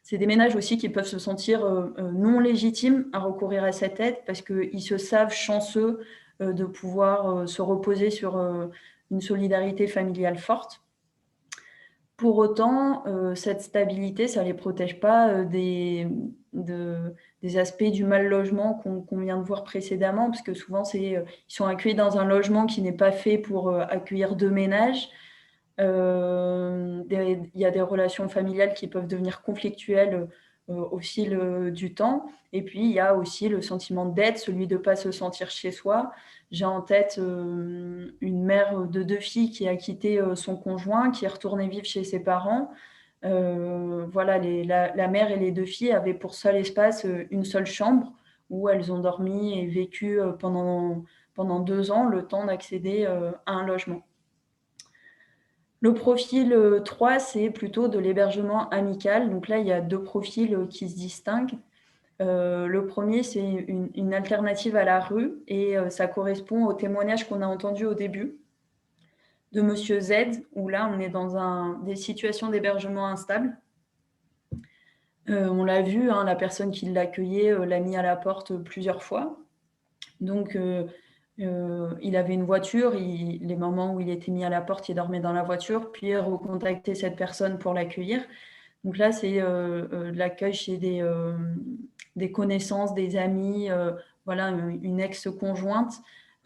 C: C'est des ménages aussi qui peuvent se sentir non légitimes à recourir à cette aide parce qu'ils se savent chanceux de pouvoir se reposer sur une solidarité familiale forte. Pour autant, cette stabilité, ça ne les protège pas des aspects du mal logement qu'on vient de voir précédemment, parce que souvent, ils sont accueillis dans un logement qui n'est pas fait pour accueillir 2 ménages. Il y a des relations familiales qui peuvent devenir conflictuelles au fil du temps. Et puis, il y a aussi le sentiment d'aide, celui de ne pas se sentir chez soi. J'ai en tête une mère de 2 filles qui a quitté son conjoint, qui est retournée vivre chez ses parents. Voilà, la mère et les 2 filles avaient pour seul espace une seule chambre où elles ont dormi et vécu pendant 2 ans, le temps d'accéder à un logement. Le profil 3, c'est plutôt de l'hébergement amical. Donc là, il y a 2 profils qui se distinguent. Le premier, c'est une alternative à la rue et ça correspond au témoignage qu'on a entendu au début de Monsieur Z, où là, on est dans des situations d'hébergement instables. On l'a vu, hein, la personne qui l'accueillait l'a mis à la porte plusieurs fois. Donc, il avait une voiture, les moments où il était mis à la porte, il dormait dans la voiture, puis recontacter cette personne pour l'accueillir. Donc là, c'est l'accueil chez des connaissances, des amis, voilà, une ex-conjointe,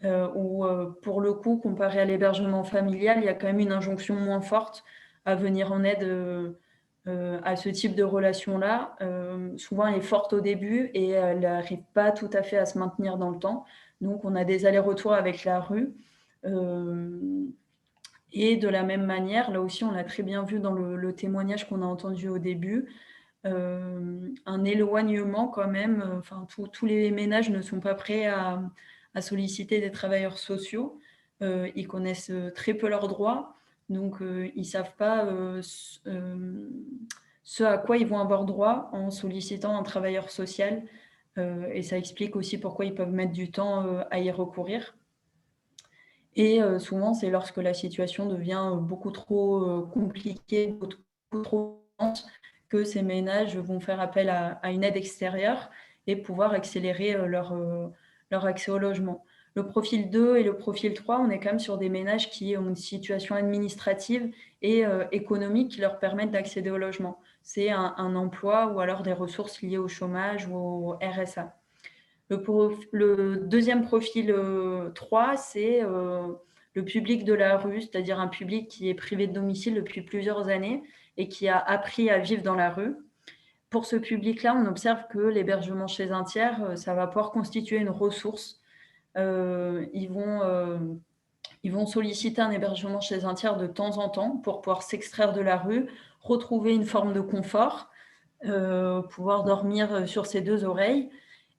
C: où pour le coup, comparé à l'hébergement familial, il y a quand même une injonction moins forte à venir en aide à ce type de relation-là. Souvent, elle est forte au début et elle n'arrive pas tout à fait à se maintenir dans le temps. Donc, on a des allers-retours avec la rue. Et de la même manière, là aussi, on l'a très bien vu dans le témoignage qu'on a entendu au début, un éloignement quand même. Enfin, tous les ménages ne sont pas prêts à solliciter des travailleurs sociaux. Ils connaissent très peu leurs droits, donc ils ne savent pas ce à quoi ils vont avoir droit en sollicitant un travailleur social. Et ça explique aussi pourquoi ils peuvent mettre du temps à y recourir. Et souvent, c'est lorsque la situation devient beaucoup trop compliquée, beaucoup trop dense, que ces ménages vont faire appel à une aide extérieure et pouvoir accélérer leur accès au logement. Le profil 2 et le profil 3, on est quand même sur des ménages qui ont une situation administrative et économique qui leur permettent d'accéder au logement. C'est un emploi ou alors des ressources liées au chômage ou au RSA. Le deuxième profil 3, c'est le public de la rue, c'est-à-dire un public qui est privé de domicile depuis plusieurs années et qui a appris à vivre dans la rue. Pour ce public-là, on observe que l'hébergement chez un tiers, ça va pouvoir constituer une ressource. Ils vont Ils vont solliciter un hébergement chez un tiers de temps en temps pour pouvoir s'extraire de la rue, retrouver une forme de confort, pouvoir dormir sur ses deux oreilles.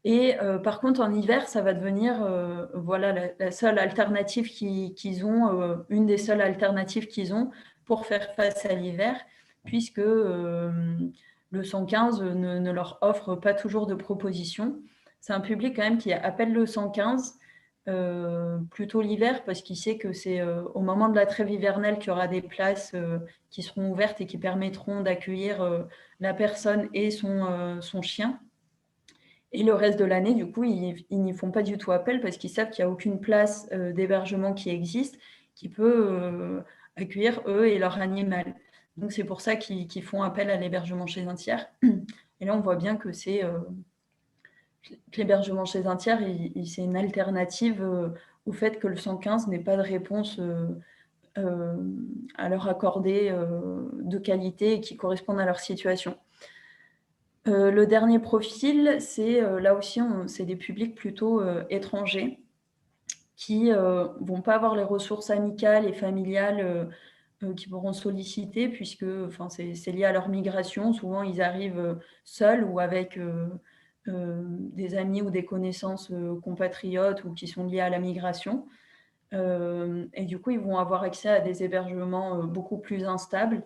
C: Et par contre, en hiver, ça va devenir voilà, la seule alternative qu'ils ont, une des seules alternatives qu'ils ont pour faire face à l'hiver, puisque le 115 ne leur offre pas toujours de propositions. C'est un public quand même qui appelle le 115 plutôt l'hiver, parce qu'il sait que c'est au moment de la trêve hivernale qu'il y aura des places qui seront ouvertes et qui permettront d'accueillir la personne et son chien. Et le reste de l'année, du coup, ils n'y font pas du tout appel parce qu'ils savent qu'il n'y a aucune place d'hébergement qui existe qui peut accueillir eux et leur animal. Donc, c'est pour ça qu'ils font appel à l'hébergement chez un tiers. Et là, on voit bien que l'hébergement chez un tiers, c'est une alternative au fait que le 115 n'ait pas de réponse à leur accorder de qualité et qui correspondent à leur situation. Le dernier profil, c'est là aussi, c'est des publics plutôt étrangers qui vont pas avoir les ressources amicales et familiales qu'ils pourront solliciter, puisque c'est lié à leur migration. Souvent, ils arrivent seuls ou avec des amis ou des connaissances compatriotes ou qui sont liés à la migration. Et du coup, ils vont avoir accès à des hébergements beaucoup plus instables,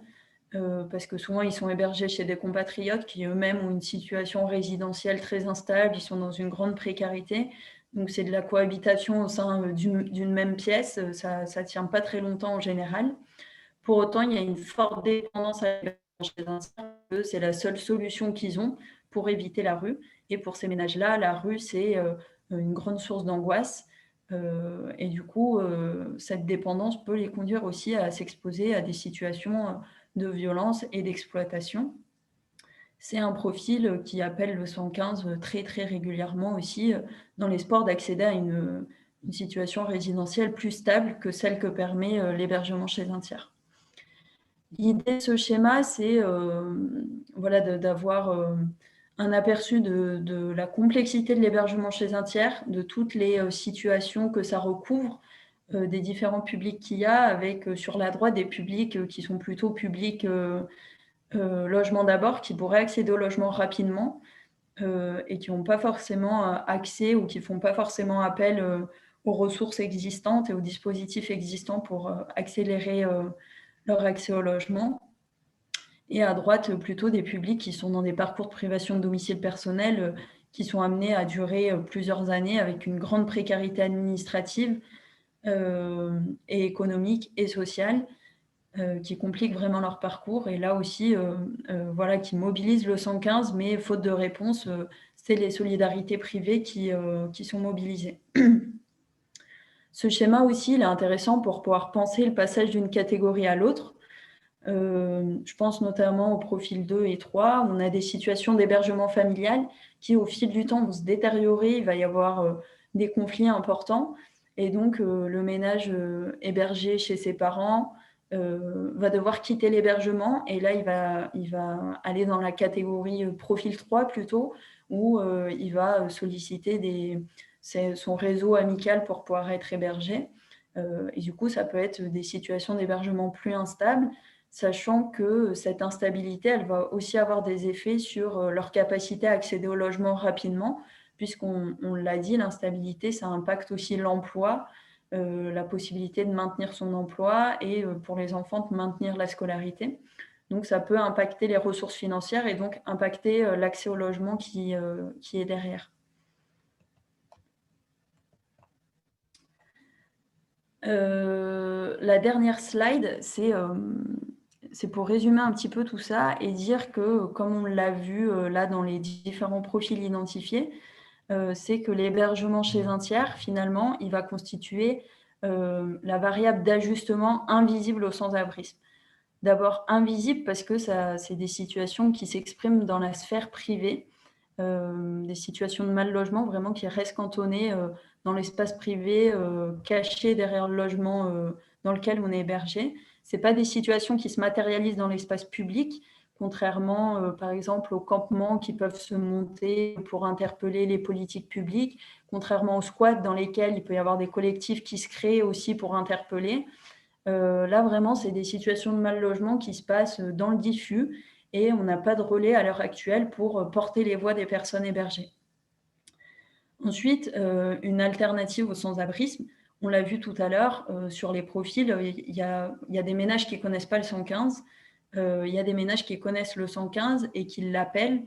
C: parce que souvent, ils sont hébergés chez des compatriotes qui eux-mêmes ont une situation résidentielle très instable, ils sont dans une grande précarité. Donc, c'est de la cohabitation au sein d'une même pièce. Ça ne tient pas très longtemps en général. Pour autant, il y a une forte dépendance à l'hébergement chez un tiers. C'est la seule solution qu'ils ont pour éviter la rue. Et pour ces ménages-là, la rue, c'est une grande source d'angoisse. Et du coup, cette dépendance peut les conduire aussi à s'exposer à des situations de violence et d'exploitation. C'est un profil qui appelle le 115 très, très régulièrement aussi dans l'espoir d'accéder à une situation résidentielle plus stable que celle que permet l'hébergement chez un tiers. L'idée de ce schéma, c'est voilà, d'avoir un aperçu de la complexité de l'hébergement chez un tiers, de toutes les situations que ça recouvre, des différents publics qu'il y a, avec sur la droite des publics qui sont plutôt publics logement d'abord, qui pourraient accéder au logement rapidement et qui n'ont pas forcément accès ou qui ne font pas forcément appel aux ressources existantes et aux dispositifs existants pour accélérer leur accès au logement. Et à droite, plutôt des publics qui sont dans des parcours de privation de domicile personnel qui sont amenés à durer plusieurs années avec une grande précarité administrative et économique et sociale qui compliquent vraiment leur parcours. Et là aussi, voilà, qui mobilisent le 115, mais faute de réponse, c'est les solidarités privées qui sont mobilisées. Ce schéma aussi, il est intéressant pour pouvoir penser le passage d'une catégorie à l'autre. Je pense notamment au profil 2 et 3. On a des situations d'hébergement familial qui, au fil du temps, vont se détériorer. Il va y avoir des conflits importants. Et donc, le ménage hébergé chez ses parents va devoir quitter l'hébergement. Et là, il va aller dans la catégorie profil 3 plutôt, où il va solliciter son réseau amical pour pouvoir être hébergé. Et du coup, ça peut être des situations d'hébergement plus instables, sachant que cette instabilité, elle va aussi avoir des effets sur leur capacité à accéder au logement rapidement, puisqu'on l'a dit, l'instabilité, ça impacte aussi l'emploi, la possibilité de maintenir son emploi et pour les enfants de maintenir la scolarité. Donc, ça peut impacter les ressources financières et donc impacter l'accès au logement qui est derrière. La dernière slide, c'est pour résumer un petit peu tout ça et dire que, comme on l'a vu là dans les différents profils identifiés, c'est que l'hébergement chez un tiers, finalement, il va constituer la variable d'ajustement invisible au sans-abrisme. D'abord invisible parce que c'est des situations qui s'expriment dans la sphère privée, des situations de mal logement vraiment qui restent cantonnées dans l'espace privé, caché derrière le logement dans lequel on est hébergé. Ce n'est pas des situations qui se matérialisent dans l'espace public, contrairement par exemple aux campements qui peuvent se monter pour interpeller les politiques publiques, contrairement aux squats dans lesquels il peut y avoir des collectifs qui se créent aussi pour interpeller. Là, vraiment, c'est des situations de mal logement qui se passent dans le diffus et on n'a pas de relais à l'heure actuelle pour porter les voix des personnes hébergées. Ensuite, une alternative au sans-abrisme. On l'a vu tout à l'heure sur les profils, il y a des ménages qui ne connaissent pas le 115, il y a des ménages qui connaissent le 115 et qui l'appellent.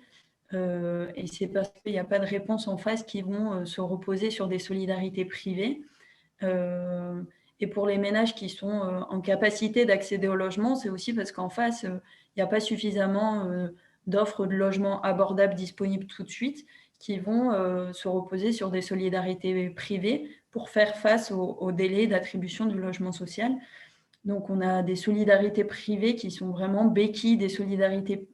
C: Et c'est parce qu'il n'y a pas de réponse en face qui vont se reposer sur des solidarités privées. Et pour les ménages qui sont en capacité d'accéder au logement, c'est aussi parce qu'en face, il n'y a pas suffisamment d'offres de logements abordables disponibles tout de suite qui vont se reposer sur des solidarités privées pour faire face au délai d'attribution du logement social. Donc, on a des solidarités privées qui sont vraiment béquilles des solidarités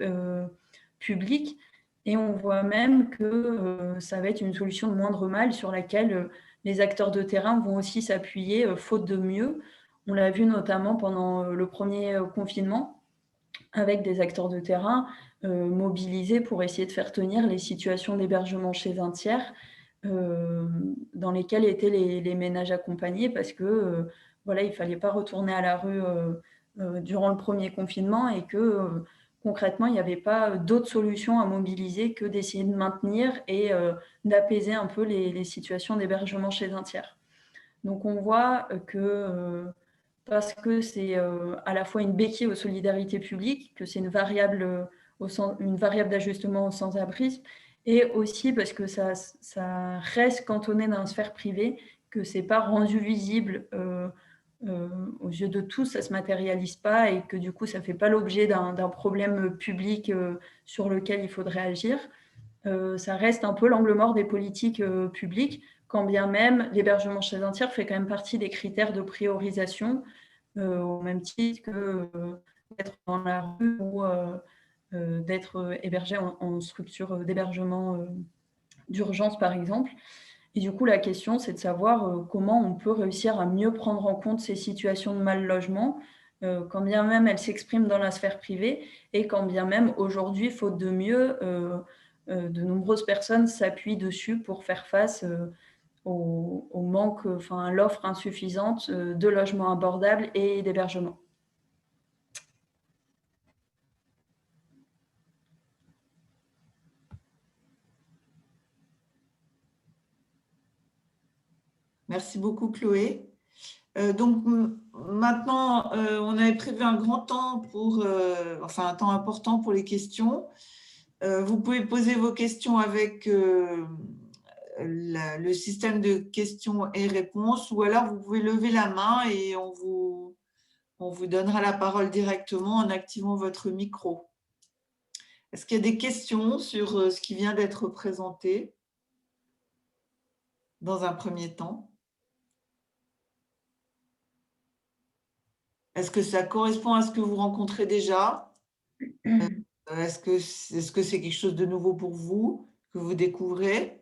C: publiques. Et on voit même que ça va être une solution de moindre mal sur laquelle les acteurs de terrain vont aussi s'appuyer faute de mieux. On l'a vu notamment pendant le premier confinement avec des acteurs de terrain mobilisés pour essayer de faire tenir les situations d'hébergement chez un tiers dans lesquelles étaient les ménages accompagnés parce que voilà, il ne fallait pas retourner à la rue durant le premier confinement et que concrètement, il n'y avait pas d'autres solutions à mobiliser que d'essayer de maintenir et d'apaiser un peu les situations d'hébergement chez un tiers. Donc, on voit que parce que c'est à la fois une béquille aux solidarités publiques, que c'est une variable d'ajustement au sans-abrisme, et aussi parce que ça reste cantonné dans la sphère privée, que ce n'est pas rendu visible aux yeux de tous, ça ne se matérialise pas et que du coup, ça ne fait pas l'objet d'un problème public sur lequel il faudrait agir. Ça reste un peu l'angle mort des politiques publiques, quand bien même l'hébergement chez un tiers fait quand même partie des critères de priorisation, au même titre que d'être dans la rue ou d'être hébergé en structure d'hébergement d'urgence, par exemple. Et du coup, la question, c'est de savoir comment on peut réussir à mieux prendre en compte ces situations de mal logement, quand bien même elles s'expriment dans la sphère privée et quand bien même aujourd'hui, faute de mieux, de nombreuses personnes s'appuient dessus pour faire face au manque, à l'offre insuffisante de logements abordables et d'hébergement.
A: Merci beaucoup, Chloé. Donc maintenant, on avait prévu un grand temps un temps important pour les questions. Vous pouvez poser vos questions avec le système de questions et réponses, ou alors vous pouvez lever la main et on vous donnera la parole directement en activant votre micro. Est-ce qu'il y a des questions sur ce qui vient d'être présenté dans un premier temps? Est-ce que ça correspond à ce que vous rencontrez déjà? Est-ce que c'est quelque chose de nouveau pour vous, que vous découvrez?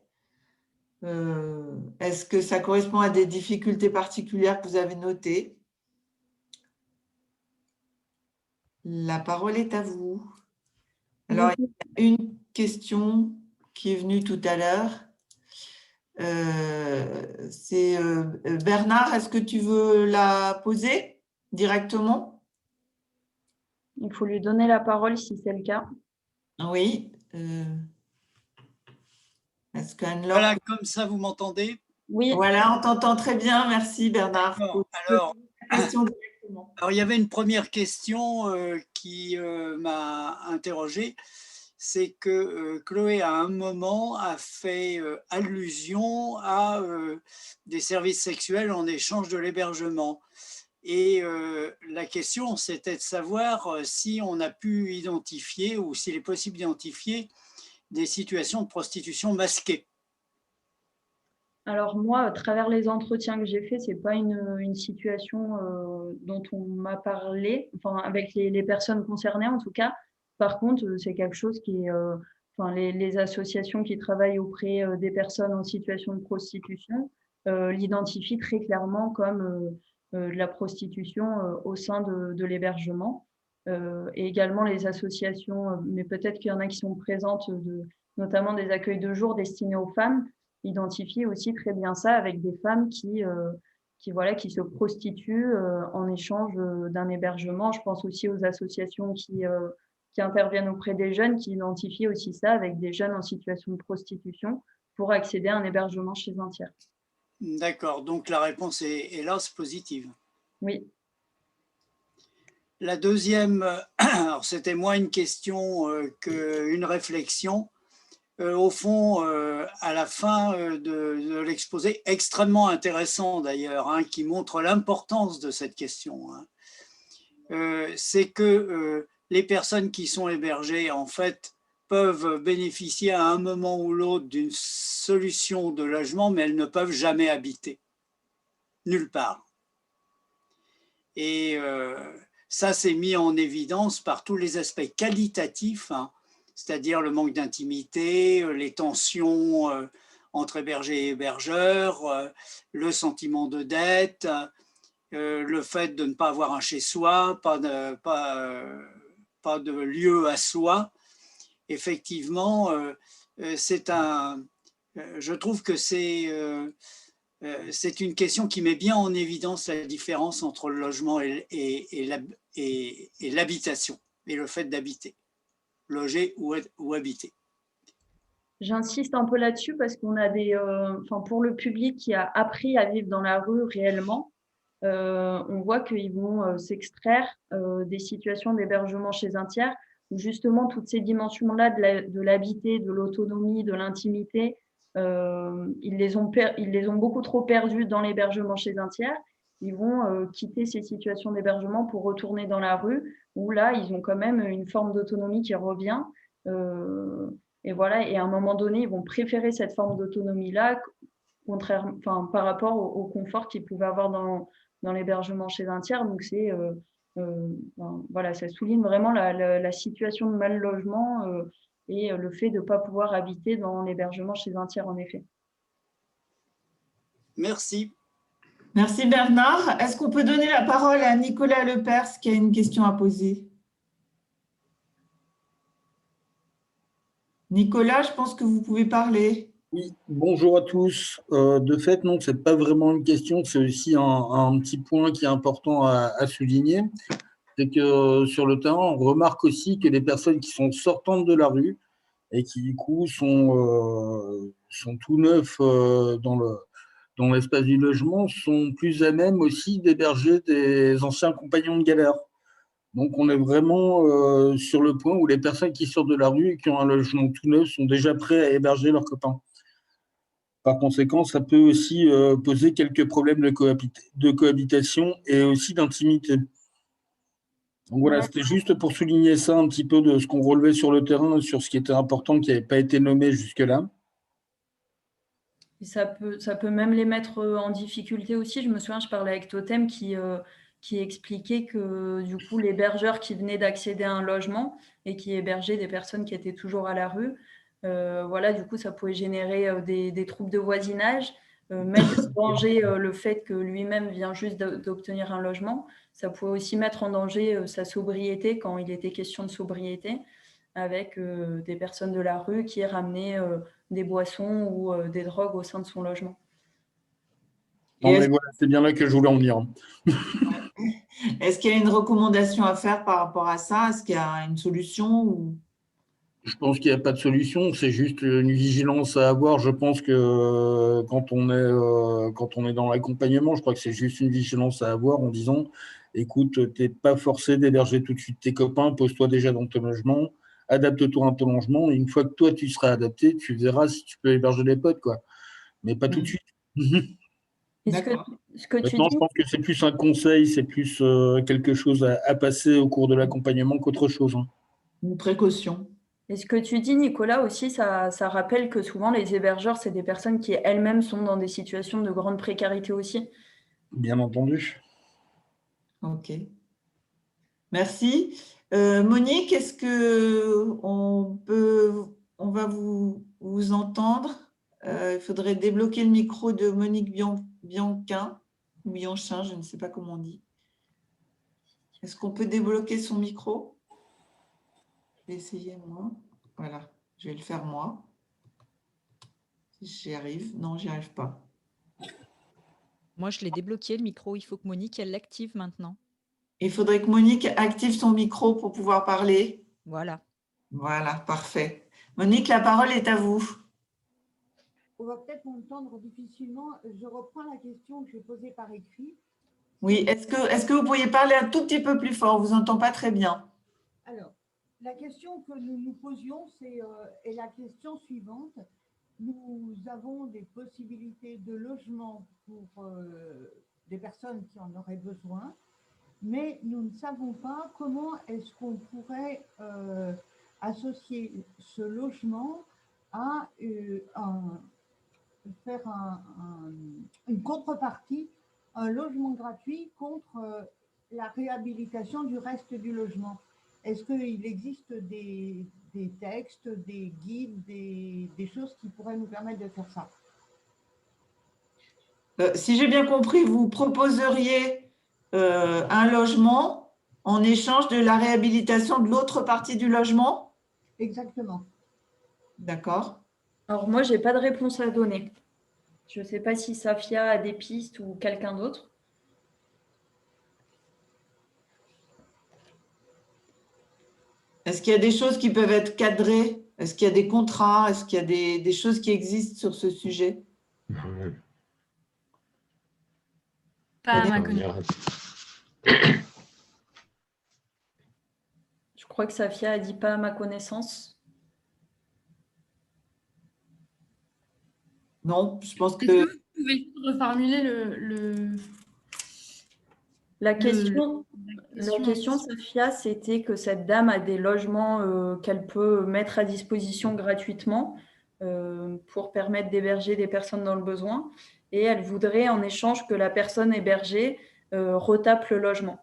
A: Est-ce que ça correspond à des difficultés particulières que vous avez notées? La parole est à vous. Alors, il y a une question qui est venue tout à l'heure. C'est Bernard, est-ce que tu veux la poser directement?
C: Il faut lui donner la parole si c'est le cas.
A: Oui. Est-ce qu'Anne-Laure...
F: Voilà, comme ça, vous m'entendez?
C: Oui.
A: Voilà, on t'entend très bien. Merci, Bernard.
F: Alors,
A: Question directement.
F: il y avait une première question qui m'a interrogé. C'est que Chloé, à un moment, a fait allusion à des services sexuels en échange de l'hébergement. Et la question, c'était de savoir si on a pu identifier ou s'il est possible d'identifier des situations de prostitution masquée.
C: Alors moi, à travers les entretiens que j'ai faits, ce n'est pas une situation dont on m'a parlé, avec les personnes concernées en tout cas. Par contre, c'est quelque chose qui est, les associations qui travaillent auprès des personnes en situation de prostitution l'identifient très clairement comme de la prostitution au sein de l'hébergement. et également les associations, mais peut-être qu'il y en a qui sont présentes, notamment des accueils de jour destinés aux femmes, identifient aussi très bien ça avec des femmes qui se prostituent en échange d'un hébergement. Je pense aussi aux associations qui interviennent auprès des jeunes, qui identifient aussi ça avec des jeunes en situation de prostitution pour accéder à un hébergement chez un tiers.
F: D'accord, donc la réponse est hélas positive.
C: Oui.
F: La deuxième, alors c'était moins une question qu'une réflexion. Au fond, à la fin de l'exposé, extrêmement intéressant d'ailleurs, hein, qui montre l'importance de cette question, hein, c'est que les personnes qui sont hébergées, en fait, peuvent bénéficier à un moment ou l'autre d'une solution de logement, mais elles ne peuvent jamais habiter, nulle part. Et ça, c'est mis en évidence par tous les aspects qualitatifs, hein, c'est-à-dire le manque d'intimité, les tensions entre hébergés et hébergeurs, le sentiment de dette, le fait de ne pas avoir un chez-soi, pas de lieu à soi. Effectivement, je trouve que c'est une question qui met bien en évidence la différence entre le logement et l'habitation, et le fait d'habiter, loger ou habiter.
C: J'insiste un peu là-dessus parce qu'on a pour le public qui a appris à vivre dans la rue réellement, on voit qu'ils vont s'extraire des situations d'hébergement chez un tiers où justement toutes ces dimensions-là de l'habiter, de l'autonomie, de l'intimité, ils les ont beaucoup trop perdues dans l'hébergement chez un tiers. Ils vont quitter ces situations d'hébergement pour retourner dans la rue où là, ils ont quand même une forme d'autonomie qui revient. Et voilà, et à un moment donné, ils vont préférer cette forme d'autonomie-là par rapport au confort qu'ils pouvaient avoir dans l'hébergement chez un tiers. Donc, voilà, ça souligne vraiment la situation de mal logement et le fait de ne pas pouvoir habiter dans l'hébergement chez un tiers, en effet.
F: Merci.
A: Merci Bernard. Est-ce qu'on peut donner la parole à Nicolas Lepers qui a une question à poser? Nicolas, je pense que vous pouvez parler.
G: Oui, bonjour à tous. De fait, non, ce n'est pas vraiment une question, c'est aussi un petit point qui est important à souligner. C'est que sur le terrain, on remarque aussi que les personnes qui sont sortantes de la rue et qui, du coup, sont tout neufs dans l'espace du logement sont plus à même aussi d'héberger des anciens compagnons de galère. Donc, on est vraiment sur le point où les personnes qui sortent de la rue et qui ont un logement tout neuf sont déjà prêts à héberger leurs copains. Par conséquent, ça peut aussi poser quelques problèmes de cohabitation et aussi d'intimité. Donc voilà, c'était juste pour souligner ça un petit peu de ce qu'on relevait sur le terrain, sur ce qui était important, qui n'avait pas été nommé jusque-là.
C: Et ça peut même les mettre en difficulté aussi. Je me souviens, je parlais avec Totem qui expliquait que du coup, l'hébergeur qui venait d'accéder à un logement et qui hébergeait des personnes qui étaient toujours à la rue, voilà, du coup, ça pouvait générer des troubles de voisinage, mettre en danger le fait que lui-même vient juste d'obtenir un logement. Ça pouvait aussi mettre en danger sa sobriété quand il était question de sobriété, avec des personnes de la rue qui ramenaient des boissons ou des drogues au sein de son logement.
G: Non, mais voilà, c'est bien là que je voulais en venir.
A: Est-ce qu'il y a une recommandation à faire par rapport à ça? Est-ce qu'il y a une solution ou...
G: Je pense qu'il n'y a pas de solution, c'est juste une vigilance à avoir. Je pense que quand on est dans l'accompagnement, je crois que c'est juste une vigilance à avoir en disant, écoute, tu n'es pas forcé d'héberger tout de suite tes copains, pose-toi déjà dans ton logement, adapte-toi à ton logement, et une fois que toi, tu seras adapté, tu verras si tu peux héberger les potes, quoi. Mais pas tout de suite.
A: D'accord.
G: Maintenant, je pense que c'est plus un conseil, c'est plus quelque chose à passer au cours de l'accompagnement qu'autre chose. Hein.
A: Une précaution.
C: Et ce que tu dis, Nicolas, aussi, ça rappelle que souvent, les hébergeurs, c'est des personnes qui elles-mêmes sont dans des situations de grande précarité aussi.
G: Bien entendu.
A: Ok. Merci. Monique, est-ce qu'on va vous entendre? Il faudrait débloquer le micro de Monique Bianchin, je ne sais pas comment on dit. Est-ce qu'on peut débloquer son micro? Je vais essayer moi. Voilà, je vais le faire moi. Si j'y arrive. Non, j'y arrive pas.
H: Moi, je l'ai débloqué, le micro. Il faut que Monique, elle l'active maintenant.
A: Il faudrait que Monique active son micro pour pouvoir parler.
H: Voilà.
A: Voilà, parfait. Monique, la parole est à vous.
I: On va peut-être m'entendre difficilement. Je reprends la question que j'ai posée par écrit.
A: Oui, est-ce que vous pourriez parler un tout petit peu plus fort? On ne vous entend pas très bien.
I: Alors, la question que nous nous posions est la question suivante. Nous avons des possibilités de logement pour des personnes qui en auraient besoin, mais nous ne savons pas comment est-ce qu'on pourrait associer ce logement à faire une contrepartie, un logement gratuit contre la réhabilitation du reste du logement. Est-ce qu'il existe des textes, des guides, des choses qui pourraient nous permettre de faire ça?
A: Si j'ai bien compris, vous proposeriez un logement en échange de la réhabilitation de l'autre partie du logement?
I: Exactement.
A: D'accord.
C: Alors moi, je n'ai pas de réponse à donner. Je ne sais pas si Safia a des pistes ou quelqu'un d'autre.
A: Est-ce qu'il y a des choses qui peuvent être cadrées? Est-ce qu'il y a des contrats? Est-ce qu'il y a des choses qui existent sur ce sujet?
B: Pas à ma connaissance.
C: Je crois que Safia a dit pas à ma connaissance.
A: Non, je pense
B: Est-ce
A: que…
B: que vous pouvez reformuler
C: La question, Safia, c'était que cette dame a des logements qu'elle peut mettre à disposition gratuitement pour permettre d'héberger des personnes dans le besoin. Et elle voudrait en échange que la personne hébergée retape le logement,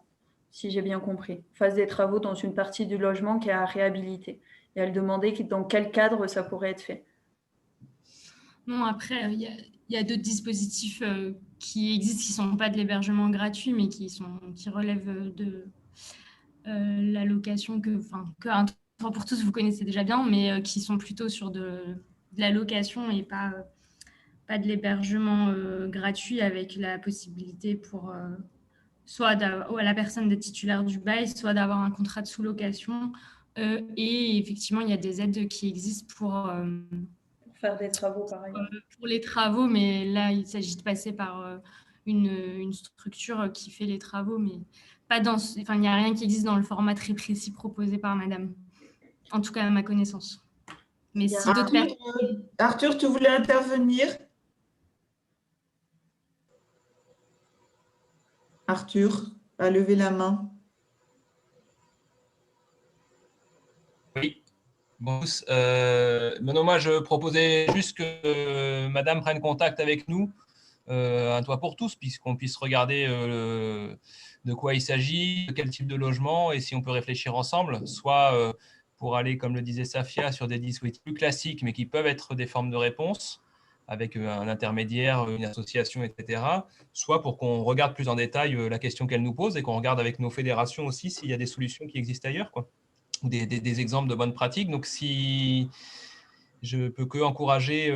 C: si j'ai bien compris, fasse des travaux dans une partie du logement qui est à réhabiliter. Et elle demandait dans quel cadre ça pourrait être fait.
B: Non, après, il y a d'autres dispositifs qui existent, qui ne sont pas de l'hébergement gratuit, mais qui relèvent de l'allocation que Un Toit pour tous, vous connaissez déjà bien, mais qui sont plutôt sur de la location et pas de l'hébergement gratuit, avec la possibilité pour soit à la personne d'être titulaire du bail, soit d'avoir un contrat de sous-location. Et effectivement, il y a des aides qui existent pour
C: faire des travaux, par exemple.
B: Pour les travaux, mais là, il s'agit de passer par une structure qui fait les travaux, mais pas dans… Enfin, il n'y a rien qui existe dans le format très précis proposé par madame. En tout cas, à ma connaissance. Mais si d'autres personnes…
A: Arthur, tu voulais intervenir? Arthur a levé la main.
J: Oui. Bon, non, moi, je proposais juste que madame prenne contact avec nous, Un Toit pour tous, puisqu'on puisse regarder de quoi il s'agit, de quel type de logement, et si on peut réfléchir ensemble, soit pour aller, comme le disait Safia, sur des dispositifs plus classiques, mais qui peuvent être des formes de réponse, avec un intermédiaire, une association, etc., soit pour qu'on regarde plus en détail la question qu'elle nous pose et qu'on regarde avec nos fédérations aussi s'il y a des solutions qui existent ailleurs, quoi. Des exemples de bonnes pratiques. Donc, si je peux que encourager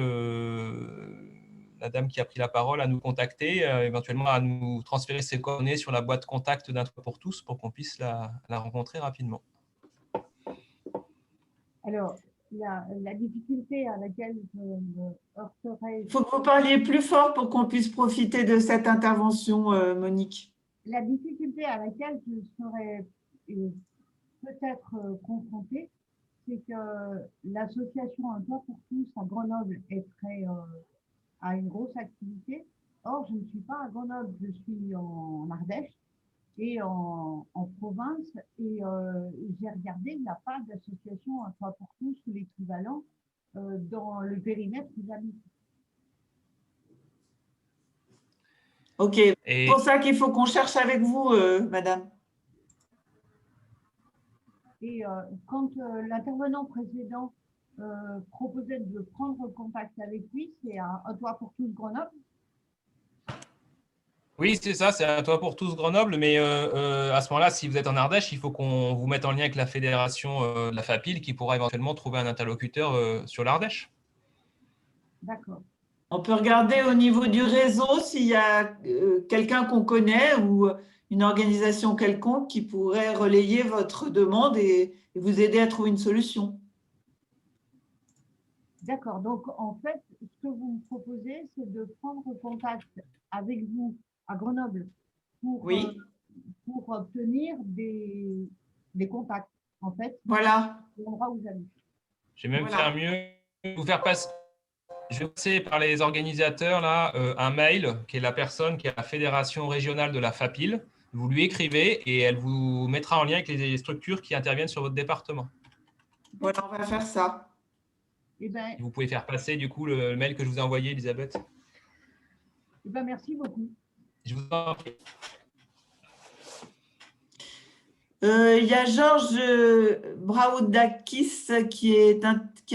J: la dame qui a pris la parole à nous contacter, éventuellement à nous transférer ses coordonnées sur la boîte contact d'Un Toit pour tous pour qu'on puisse la rencontrer rapidement.
I: Alors, la difficulté à laquelle je me heurterai…
A: Il faut que vous parliez plus fort pour qu'on puisse profiter de cette intervention, Monique.
I: La difficulté à laquelle je serais peut-être confrontée, c'est que l'association Un Toit pour tous à Grenoble a une grosse activité. Or, je ne suis pas à Grenoble, je suis en Ardèche et en province. Et j'ai regardé, il n'y a pas d'association Un Toit pour tous ou l'équivalent dans le périmètre où j'habite.
A: Ok, c'est pour ça qu'il faut qu'on cherche avec vous, madame.
I: Et quand l'intervenant précédent proposait de prendre contact avec lui, c'est Un Toit pour tous Grenoble.
J: Oui, c'est ça, c'est un toit pour tous Grenoble, mais à ce moment-là, si vous êtes en Ardèche, il faut qu'on vous mette en lien avec la fédération de la FAPIL qui pourra éventuellement trouver un interlocuteur sur l'Ardèche.
I: D'accord.
A: On peut regarder au niveau du réseau s'il y a quelqu'un qu'on connaît ou une organisation quelconque qui pourrait relayer votre demande et vous aider à trouver une solution.
I: D'accord. Donc, en fait, ce que vous me proposez, c'est de prendre contact avec vous à Grenoble pour,
A: Oui.
I: pour obtenir des contacts, en fait,
A: Voilà.
I: de l'endroit où j'habite.
J: Je vais même
A: Voilà.
J: faire mieux, vous faire passer. Je vais passer par les organisateurs là, un mail qui est la personne qui est à la fédération régionale de la FAPIL. Vous lui écrivez et elle vous mettra en lien avec les structures qui interviennent sur votre département.
A: Voilà, on va faire ça.
I: Eh ben,
J: Vous pouvez faire passer du coup le mail que je vous ai envoyé, Elisabeth.
I: merci beaucoup.
J: Je vous en prie.
A: Il y a Georges Braoudakis qui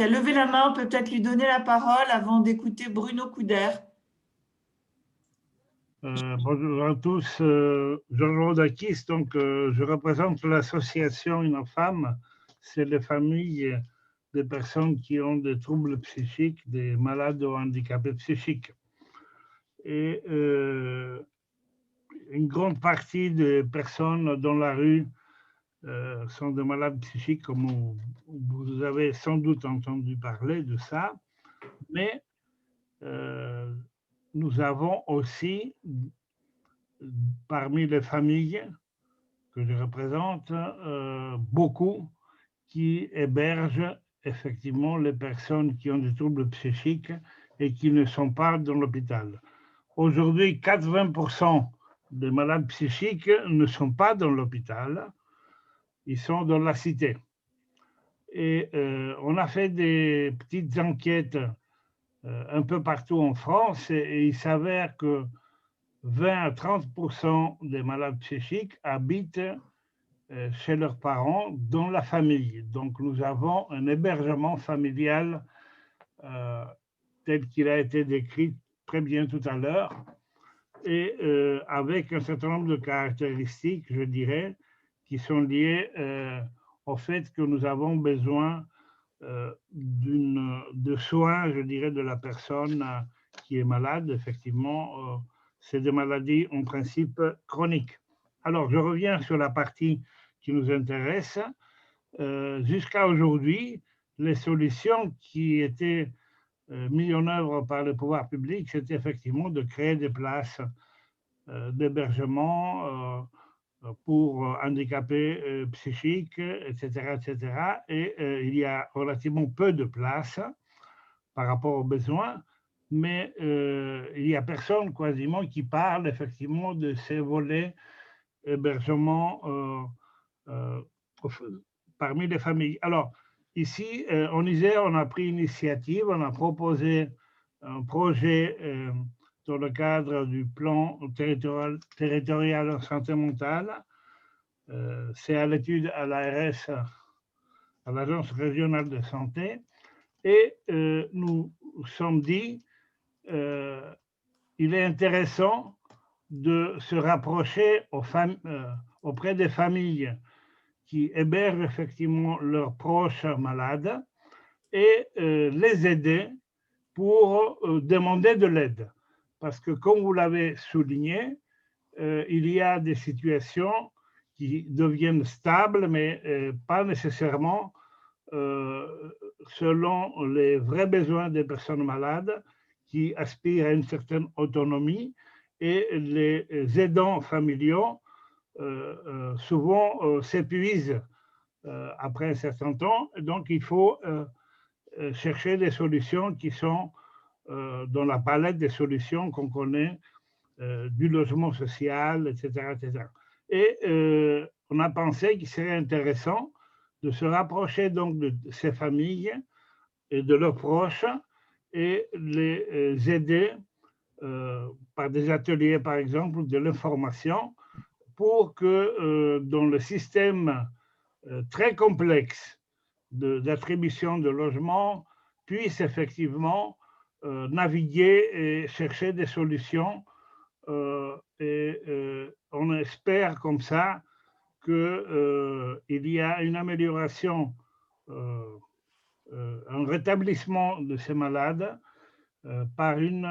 A: a levé la main. On peut peut-être lui donner la parole avant d'écouter Bruno Couder.
K: Bonjour à tous, Georges Braoudakis, donc je représente l'association Innofam, c'est les familles des personnes qui ont des troubles psychiques, des malades ou handicapés psychiques. Et une grande partie des personnes dans la rue sont des malades psychiques, comme vous avez sans doute entendu parler de ça, mais nous avons aussi, parmi les familles que je représente, beaucoup qui hébergent effectivement les personnes qui ont des troubles psychiques et qui ne sont pas dans l'hôpital. Aujourd'hui, 80% des malades psychiques ne sont pas dans l'hôpital, ils sont dans la cité. Et on a fait des petites enquêtes un peu partout en France et il s'avère que 20 à 30% des malades psychiques habitent chez leurs parents dans la famille. Donc nous avons un hébergement familial tel qu'il a été décrit très bien tout à l'heure et avec un certain nombre de caractéristiques, je dirais, qui sont liées au fait que nous avons besoin de soins, je dirais, de la personne qui est malade. Effectivement, c'est des maladies en principe chroniques. Alors, je reviens sur la partie qui nous intéresse. Jusqu'à aujourd'hui, les solutions qui étaient mises en œuvre par le pouvoir public, c'était effectivement de créer des places d'hébergement pour handicapés psychiques, etc., etc. Et il y a relativement peu de places par rapport aux besoins, mais il n'y a personne quasiment qui parle effectivement de ces volets hébergement parmi les familles. Alors, ici, en Isère, on a pris initiative, on a proposé un projet dans le cadre du plan territorial en santé mentale. C'est à l'étude à l'ARS, à l'Agence régionale de santé, et nous sommes dit il est intéressant de se rapprocher auprès des familles qui hébergent effectivement leurs proches malades et les aider pour demander de l'aide. Parce que, comme vous l'avez souligné, il y a des situations qui deviennent stables, mais pas nécessairement selon les vrais besoins des personnes malades qui aspirent à une certaine autonomie, et les aidants familiaux souvent s'épuisent après un certain temps. Donc, il faut chercher des solutions qui sont dans la palette des solutions qu'on connaît, du logement social, etc., etc. Et on a pensé qu'il serait intéressant de se rapprocher donc de ces familles et de leurs proches et les aider par des ateliers, par exemple, ou de l'information, pour que dans le système très complexe d'attribution de logements puisse effectivement naviguer et chercher des solutions on espère comme ça qu'il y a une amélioration, un rétablissement de ces malades par une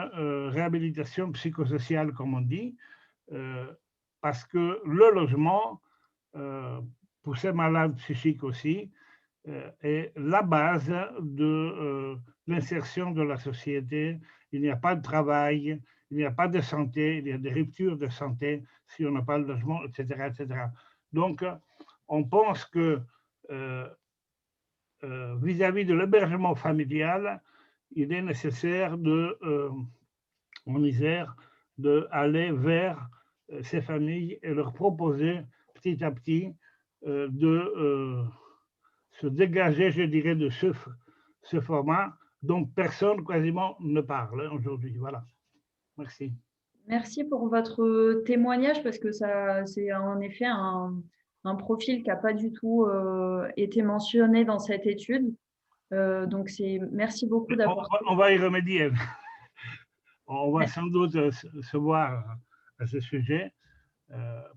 K: réhabilitation psychosociale, comme on dit, parce que le logement, pour ces malades psychiques aussi, est la base de l'insertion de la société. Il n'y a pas de travail, il n'y a pas de santé, il y a des ruptures de santé si on n'a pas de logement, etc., etc. Donc, on pense que vis-à-vis de l'hébergement familial, il est nécessaire en Isère d'aller vers ces familles et leur proposer petit à petit de se dégager, je dirais, de ce format dont personne quasiment ne parle aujourd'hui. Voilà. Merci.
C: Merci pour votre témoignage parce que c'est en effet un profil qui n'a pas du tout été mentionné dans cette étude. Donc, merci beaucoup d'avoir...
K: On va y remédier. On va sans doute se voir à ce sujet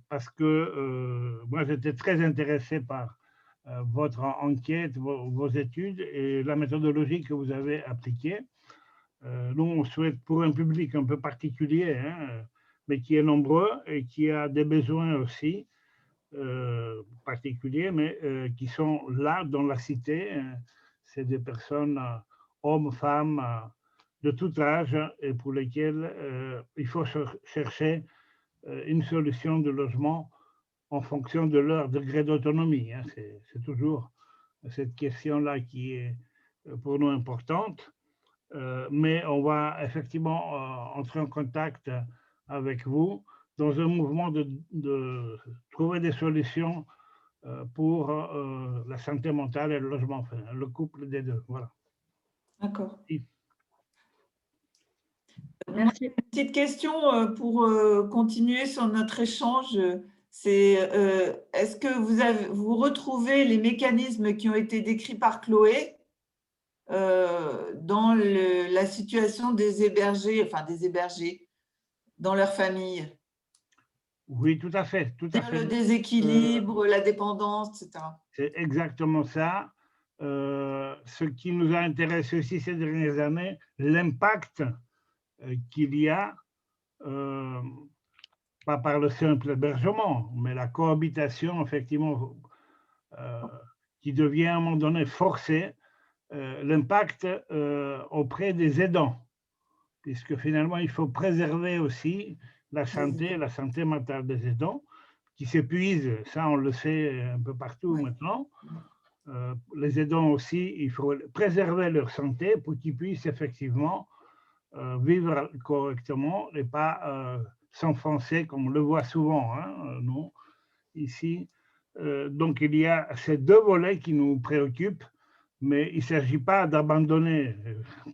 K: parce que moi, j'étais très intéressé par votre enquête, vos études et la méthodologie que vous avez appliquée. Nous, on souhaite pour un public un peu particulier, hein, mais qui est nombreux et qui a des besoins aussi particuliers, mais qui sont là dans la cité. C'est des personnes, hommes, femmes, de tout âge, et pour lesquelles il faut chercher une solution de logement en fonction de leur degré d'autonomie. Hein. C'est toujours cette question-là qui est pour nous importante. Mais on va effectivement entrer en contact avec vous dans un mouvement de trouver des solutions pour la santé mentale et le logement, enfin, le couple des deux. Voilà.
A: D'accord.
C: Merci.
A: Une petite question pour continuer sur notre échange. C'est est-ce que vous retrouvez les mécanismes qui ont été décrits par Chloé dans la situation des hébergés dans leur famille?
K: Oui, tout à fait. Tout à fait.
A: Le déséquilibre, la dépendance, etc.
K: C'est exactement ça. Ce qui nous a intéressé aussi ces dernières années, l'impact qu'il y a, pas par le simple hébergement, mais la cohabitation, effectivement, qui devient à un moment donné forcée, l'impact auprès des aidants, puisque finalement, il faut préserver aussi la santé mentale des aidants, qui s'épuisent, ça on le sait un peu partout maintenant. Les aidants aussi, il faut préserver leur santé pour qu'ils puissent effectivement vivre correctement et pas s'enfoncer comme on le voit souvent, hein, non, ici. Donc il y a ces deux volets qui nous préoccupent, mais il ne s'agit pas d'abandonner,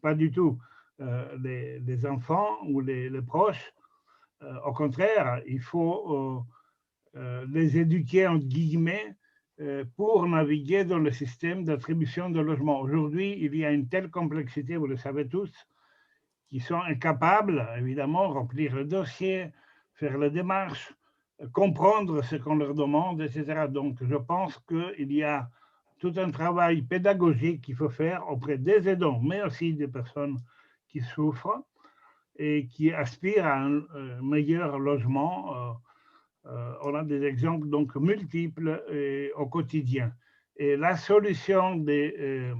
K: pas du tout, les enfants ou les proches. Au contraire, il faut les éduquer, entre guillemets, pour naviguer dans le système d'attribution de logement. Aujourd'hui, il y a une telle complexité, vous le savez tous, qui sont incapables, évidemment, de remplir le dossier, faire les démarches, comprendre ce qu'on leur demande, etc. Donc, je pense qu'il y a tout un travail pédagogique qu'il faut faire auprès des aidants, mais aussi des personnes qui souffrent et qui aspirent à un meilleur logement. On a des exemples donc multiples au quotidien. Et la solution des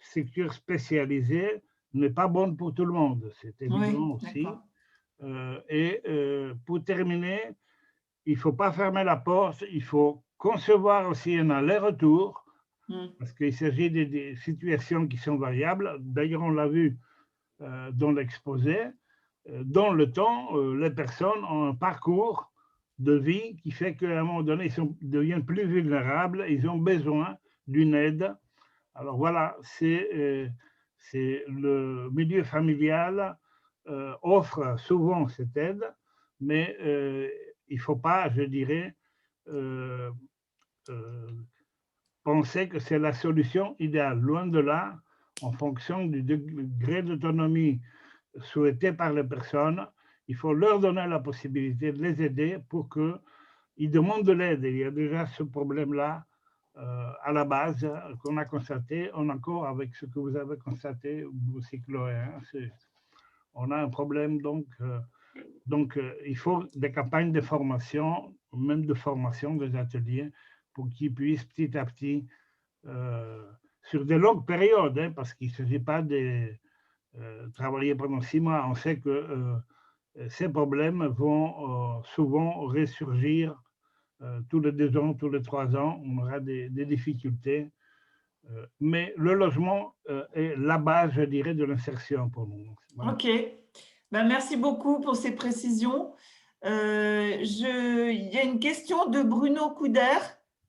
K: structures spécialisées n'est pas bonne pour tout le monde, c'est évident aussi. Pour terminer, il ne faut pas fermer la porte, il faut concevoir aussi un aller-retour, parce qu'il s'agit des situations qui sont variables. D'ailleurs, on l'a vu dans l'exposé. Dans le temps, les personnes ont un parcours de vie qui fait qu'à un moment donné, ils deviennent plus vulnérables, ils ont besoin d'une aide. Alors voilà, c'est le milieu familial offre souvent cette aide, mais il ne faut pas, je dirais, penser que c'est la solution idéale. Loin de là, en fonction du degré d'autonomie souhaité par les personnes, il faut leur donner la possibilité de les aider pour qu'ils demandent de l'aide. Il y a déjà ce problème-là à la base qu'on a constaté, encore avec ce que vous avez constaté, vous aussi, Chloé. Hein, on a un problème, donc il faut des campagnes de formation, même de formation, des ateliers, pour qu'ils puissent petit à petit, sur de longues périodes, hein, parce qu'il ne s'agit pas de travailler pendant 6 mois. On sait que ces problèmes vont souvent ressurgir tous les 2 ans, tous les 3 ans. On aura des difficultés. Mais le logement est la base, je dirais, de l'insertion pour nous. Voilà.
A: OK. Ben, merci beaucoup pour ces précisions. Il y a une question de Bruno Couder.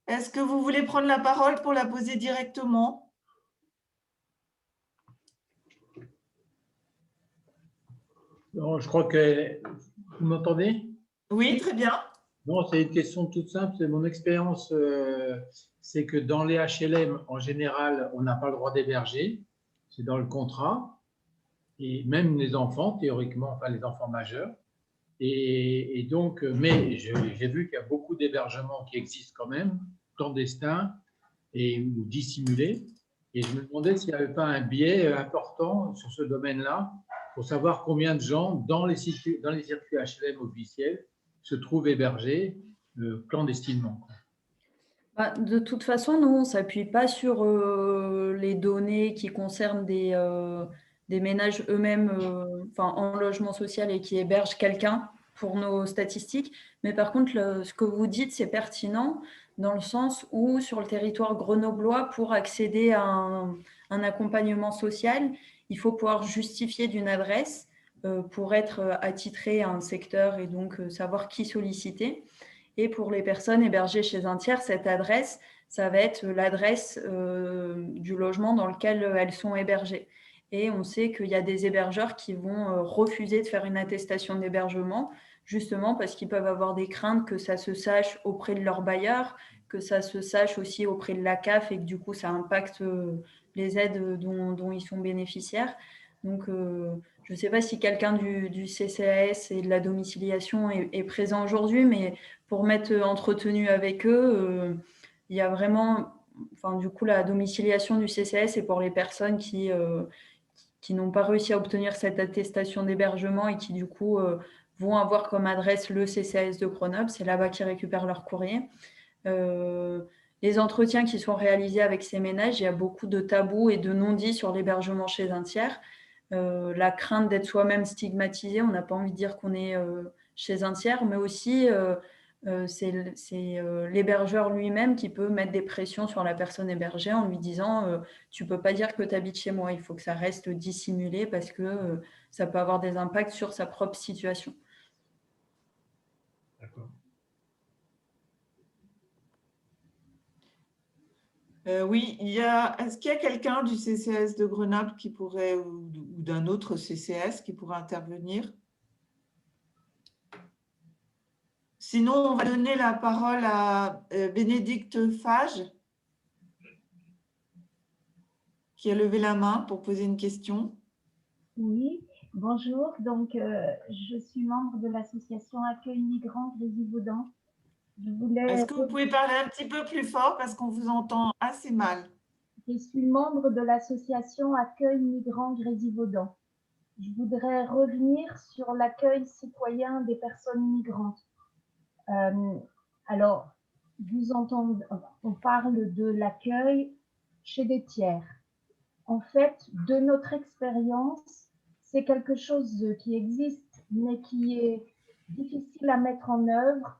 A: Est-ce que vous voulez prendre la parole pour la poser directement?
L: Non, je crois que vous m'entendez?
A: Oui, très bien.
L: Non, c'est une question toute simple. C'est mon expérience, c'est que dans les HLM, en général, on n'a pas le droit d'héberger. C'est dans le contrat. Et même les enfants, théoriquement, enfin les enfants majeurs. Et donc, mais j'ai vu qu'il y a beaucoup d'hébergements qui existent quand même, clandestins ou dissimulés. Et je me demandais s'il n'y avait pas un biais important sur ce domaine-là pour savoir combien de gens dans les circuits HLM officiels se trouvent hébergés clandestinement.
C: De toute façon, nous, on ne s'appuie pas sur les données qui concernent des ménages eux-mêmes en logement social et qui hébergent quelqu'un pour nos statistiques. Mais par contre, ce que vous dites, c'est pertinent dans le sens où, sur le territoire grenoblois, pour accéder à un accompagnement social, il faut pouvoir justifier d'une adresse pour être attitré à un secteur et donc savoir qui solliciter. Et pour les personnes hébergées chez un tiers, cette adresse, ça va être l'adresse du logement dans lequel elles sont hébergées. Et on sait qu'il y a des hébergeurs qui vont refuser de faire une attestation d'hébergement, justement parce qu'ils peuvent avoir des craintes que ça se sache auprès de leur bailleur, que ça se sache aussi auprès de la CAF et que du coup, ça impacte les aides dont ils sont bénéficiaires. Donc, je ne sais pas si quelqu'un du CCAS et de la domiciliation est présent aujourd'hui, mais pour m'être entretenu avec eux, il y a vraiment, du coup, la domiciliation du CCAS est pour les personnes qui n'ont pas réussi à obtenir cette attestation d'hébergement et qui, du coup, vont avoir comme adresse le CCAS de Grenoble. C'est là-bas qu'ils récupèrent leur courrier. Les entretiens qui sont réalisés avec ces ménages, il y a beaucoup de tabous et de non-dits sur l'hébergement chez un tiers. La crainte d'être soi-même stigmatisé, on n'a pas envie de dire qu'on est chez un tiers, mais aussi c'est l'hébergeur lui-même qui peut mettre des pressions sur la personne hébergée en lui disant tu ne peux pas dire que tu habites chez moi, il faut que ça reste dissimulé parce que ça peut avoir des impacts sur sa propre situation.
L: D'accord.
A: Oui, est-ce qu'il y a quelqu'un du CCAS de Grenoble qui pourrait, ou d'un autre CCAS qui pourrait intervenir? Sinon, on va donner la parole à Bénédicte Fage, qui a levé la main pour poser une question.
I: Oui, bonjour. Donc, je suis membre de l'association Accueil Migrants Grésivaudan.
A: Est-ce que vous pouvez parler un petit peu plus fort parce qu'on vous entend assez mal?
I: Je suis membre de l'association Accueil Migrants Grésivaudan. Je voudrais revenir sur l'accueil citoyen des personnes migrantes. Alors, on parle de l'accueil chez des tiers. En fait, de notre expérience, c'est quelque chose qui existe, mais qui est difficile à mettre en œuvre,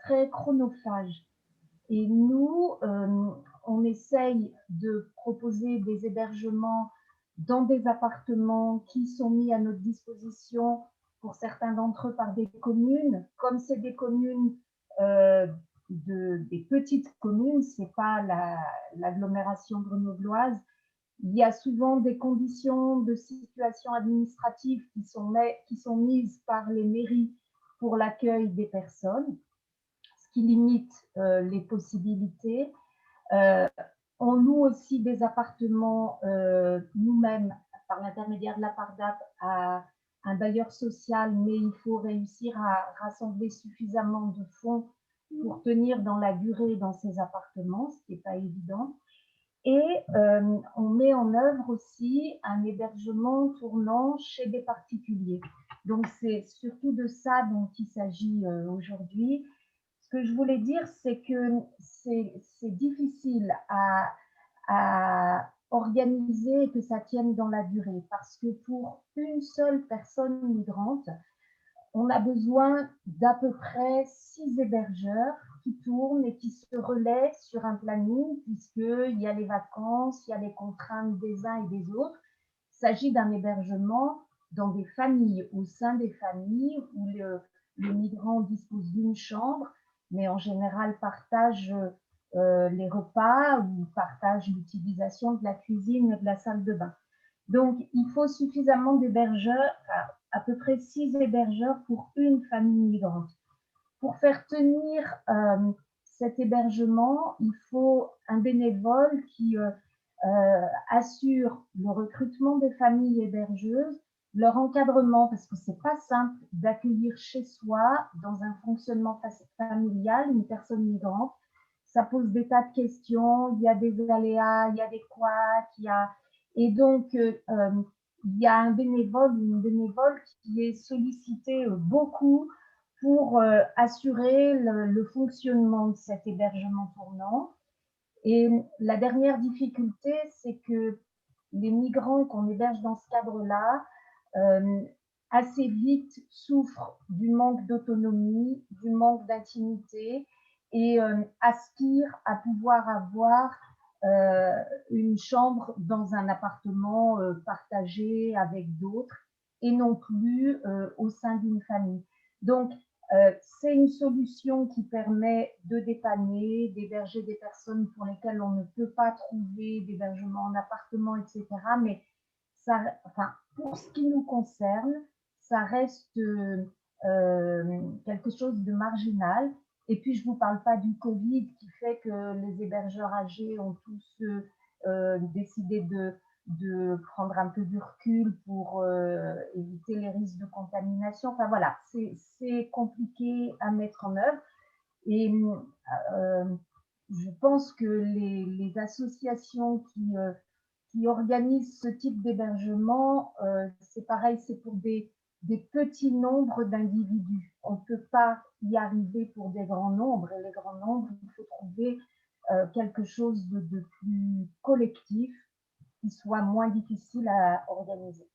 I: très chronophage. Et nous, on essaye de proposer des hébergements dans des appartements qui sont mis à notre disposition pour certains d'entre eux par des communes. Comme c'est des communes, des petites communes, ce n'est pas l'agglomération grenobloise, il y a souvent des conditions de situation administrative qui sont mises par les mairies pour l'accueil des personnes, ce qui limite les possibilités. On loue aussi des appartements nous-mêmes par l'intermédiaire de la PARDAP à un bailleur social, mais il faut réussir à rassembler suffisamment de fonds pour tenir dans la durée dans ces appartements, ce qui n'est pas évident. Et on met en œuvre aussi un hébergement tournant chez des particuliers. Donc, c'est surtout de ça dont il s'agit aujourd'hui. Ce que je voulais dire, c'est que c'est difficile à organiser et que ça tienne dans la durée, parce que pour une seule personne migrante, on a besoin d'à peu près 6 hébergeurs qui tournent et qui se relaient sur un planning, puisqu'il y a les vacances, il y a les contraintes des uns et des autres. Il s'agit d'un hébergement dans des familles, au sein des familles, où le migrant dispose d'une chambre, mais en général partage les repas ou partage l'utilisation de la cuisine et de la salle de bain. Donc, il faut suffisamment d'hébergeurs, à peu près 6 hébergeurs pour une famille migrante. Pour faire tenir cet hébergement, il faut un bénévole qui assure le recrutement des familles hébergeuses, leur encadrement, parce que ce n'est pas simple d'accueillir chez soi, dans un fonctionnement familial, une personne migrante. Ça pose des tas de questions, il y a des aléas, il y a des couacs, et donc il y a un bénévole ou une bénévole qui est sollicité beaucoup pour assurer le fonctionnement de cet hébergement tournant. Et la dernière difficulté, c'est que les migrants qu'on héberge dans ce cadre-là, assez vite souffrent du manque d'autonomie, du manque d'intimité et aspirent à pouvoir avoir une chambre dans un appartement partagé avec d'autres et non plus au sein d'une famille. Donc, c'est une solution qui permet de dépanner, d'héberger des personnes pour lesquelles on ne peut pas trouver d'hébergement en appartement, etc. Mais ça, enfin, pour ce qui nous concerne, ça reste quelque chose de marginal. Et puis, je ne vous parle pas du Covid qui fait que les hébergeurs âgés ont tous décidé de prendre un peu du recul pour éviter les risques de contamination. Enfin voilà, c'est compliqué à mettre en œuvre. Et je pense que les associations qui organisent ce type d'hébergement, c'est pareil, c'est pour des petits nombres d'individus. On ne peut pas y arriver pour des grands nombres. Et les grands nombres, il faut trouver quelque chose de plus collectif qui soit moins difficile à organiser.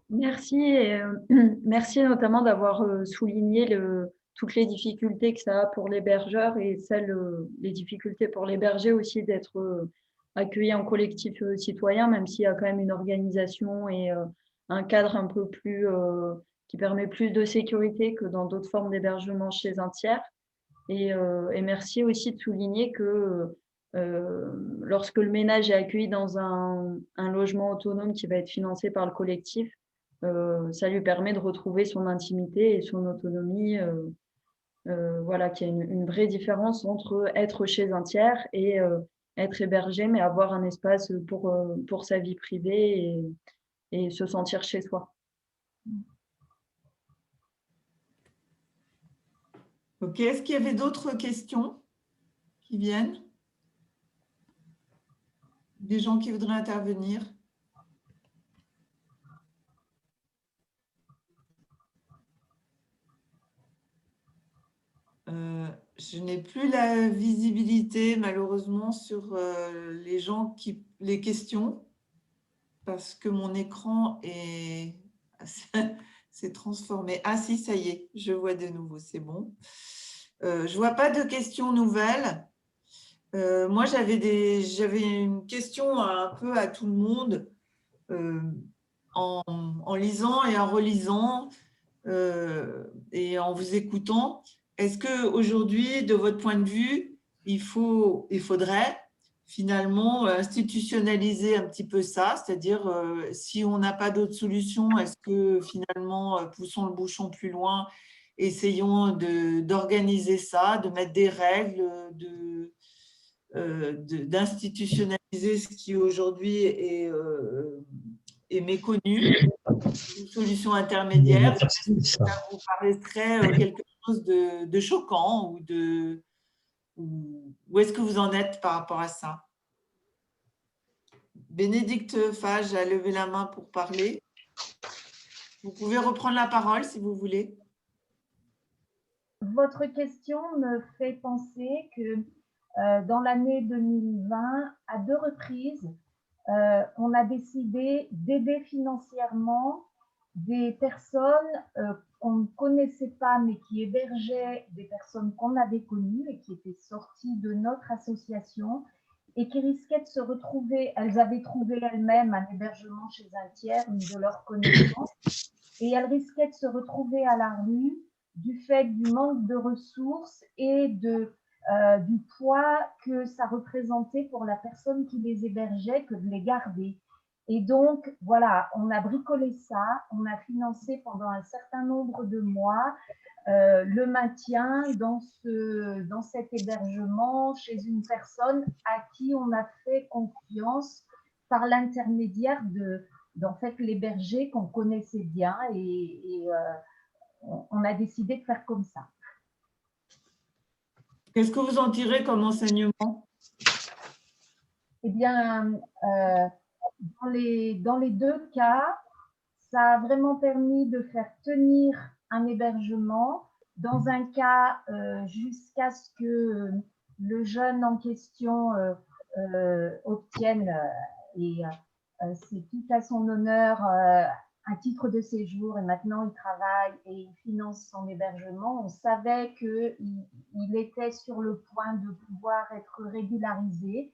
C: Merci, merci notamment d'avoir souligné toutes les difficultés que ça a pour l'hébergeur et les difficultés pour l'héberger aussi d'être accueilli en collectif citoyen, même s'il y a quand même une organisation et un cadre un peu plus qui permet plus de sécurité que dans d'autres formes d'hébergement chez un tiers. Et merci aussi de souligner que lorsque le ménage est accueilli dans un logement autonome qui va être financé par le collectif, ça lui permet de retrouver son intimité et son autonomie. Voilà, qu'il y a une vraie différence entre être chez un tiers et être hébergé, mais avoir un espace pour sa vie privée et se sentir chez soi.
A: Ok, est-ce qu'il y avait d'autres questions qui viennent? Des gens qui voudraient intervenir? Je n'ai plus la visibilité, malheureusement, sur les questions, parce que mon écran s'est transformé. Ah si, ça y est, je vois de nouveau, c'est bon. Je ne vois pas de questions nouvelles. Moi, j'avais une question un peu à tout le monde en lisant et en relisant et en vous écoutant. Est-ce qu'aujourd'hui, de votre point de vue, il faudrait finalement institutionnaliser un petit peu ça, c'est-à-dire si on n'a pas d'autre solution, est-ce que finalement, poussons le bouchon plus loin, essayons d'organiser ça, de mettre des règles, d'institutionnaliser ce qui aujourd'hui est méconnu, une solution intermédiaire. Ça vous paraîtrait quelque chose de choquant où est-ce que vous en êtes par rapport à ça? Bénédicte Fage a levé la main pour parler. Vous pouvez reprendre la parole si vous voulez.
I: Votre question me fait penser que dans l'année 2020, à 2 reprises, on a décidé d'aider financièrement des personnes qu'on ne connaissait pas, mais qui hébergeaient des personnes qu'on avait connues et qui étaient sorties de notre association et qui risquaient de se retrouver, elles avaient trouvé elles-mêmes un hébergement chez un tiers, une de leurs connaissances, et elles risquaient de se retrouver à la rue du fait du manque de ressources et du poids que ça représentait pour la personne qui les hébergeait que de les garder. Et donc, voilà, on a bricolé ça, on a financé pendant un certain nombre de mois le maintien dans cet hébergement chez une personne à qui on a fait confiance par l'intermédiaire d'en fait l'héberger qu'on connaissait bien et on a décidé de faire comme ça.
A: Qu'est-ce que vous en tirez comme enseignement?
I: Eh bien, dans les 2 cas, ça a vraiment permis de faire tenir un hébergement. Dans un cas, jusqu'à ce que le jeune en question obtienne, et c'est tout à son honneur, un titre de séjour, et maintenant il travaille et il finance son hébergement. On savait qu'il était sur le point de pouvoir être régularisé.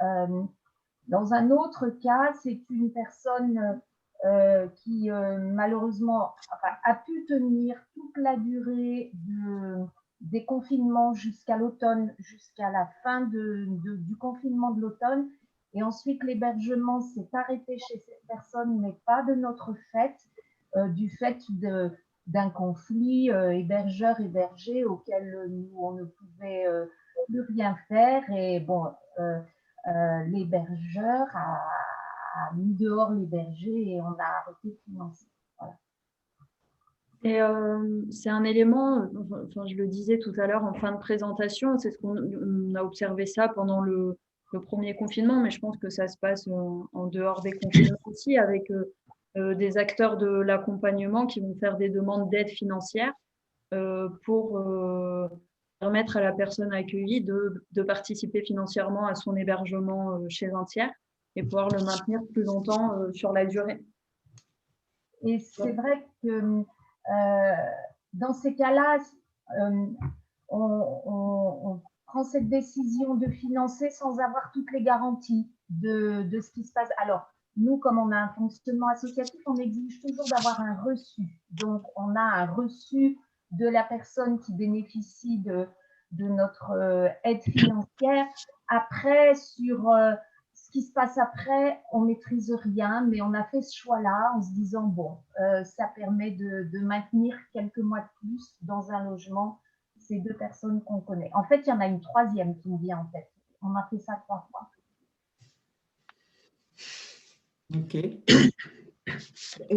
I: Dans un autre cas, c'est une personne qui malheureusement a pu tenir toute la durée des confinements jusqu'à l'automne, jusqu'à la fin du confinement de l'automne. Et ensuite, l'hébergement s'est arrêté chez cette personne, mais pas de notre fait, du fait d'un conflit hébergeur-hébergé auquel nous, on ne pouvait plus rien faire. Et bon, l'hébergeur a mis dehors l'hébergé et on a arrêté de financer. Voilà.
C: Et c'est un élément, enfin, je le disais tout à l'heure en fin de présentation, c'est ce qu'on a observé ça pendant le premier confinement, mais je pense que ça se passe en dehors des confinements aussi, avec des acteurs de l'accompagnement qui vont faire des demandes d'aide financière pour permettre à la personne accueillie de participer financièrement à son hébergement chez un tiers et pouvoir le maintenir plus longtemps sur la durée.
I: Et c'est vrai que dans ces cas-là, on prend cette décision de financer sans avoir toutes les garanties de ce qui se passe. Alors, nous, comme on a un fonctionnement associatif, on exige toujours d'avoir un reçu. Donc, on a un reçu de la personne qui bénéficie de notre aide financière. Après, sur ce qui se passe après, on ne maîtrise rien, mais on a fait ce choix-là en se disant, bon, ça permet de maintenir quelques mois de plus dans un logement ces 2 personnes qu'on connaît. En fait, il y en a une 3e qui me vient en tête. On a fait ça 3 fois.
A: Ok. Et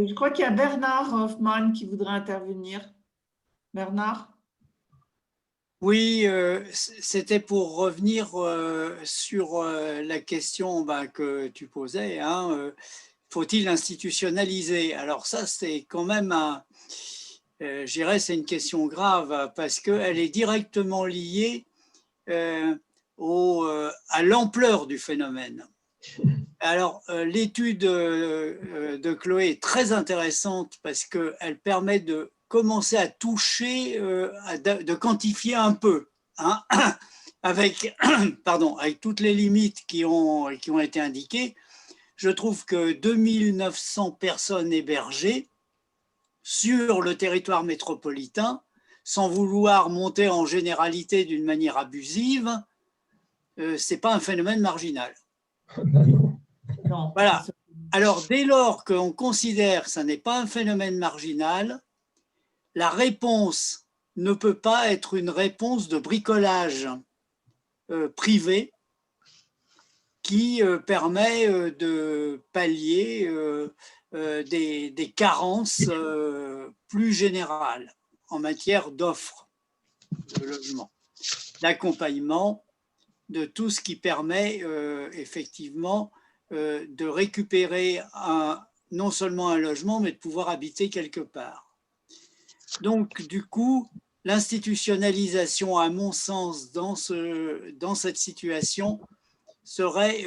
A: je crois qu'il y a Bernard Hoffmann qui voudrait intervenir. Bernard?
F: Oui, c'était pour revenir sur la question que tu posais. Faut-il institutionnaliser? Alors ça, c'est quand même je dirais, c'est une question grave parce qu'elle est directement liée à l'ampleur du phénomène. Alors, l'étude de Chloé est très intéressante parce qu'elle permet de commencer à toucher, de quantifier un peu, hein, avec toutes les limites qui ont été indiquées. Je trouve que 2900 personnes hébergées sur le territoire métropolitain, sans vouloir monter en généralité d'une manière abusive, ce n'est pas un phénomène marginal.
A: Non.
F: Voilà. Alors, dès lors qu'on considère que ce n'est pas un phénomène marginal, la réponse ne peut pas être une réponse de bricolage privé, qui permet de pallier des carences plus générales en matière d'offres de logement, d'accompagnement, de tout ce qui permet effectivement de récupérer non seulement un logement, mais de pouvoir habiter quelque part. Donc, du coup, l'institutionnalisation, à mon sens, dans cette situation, serait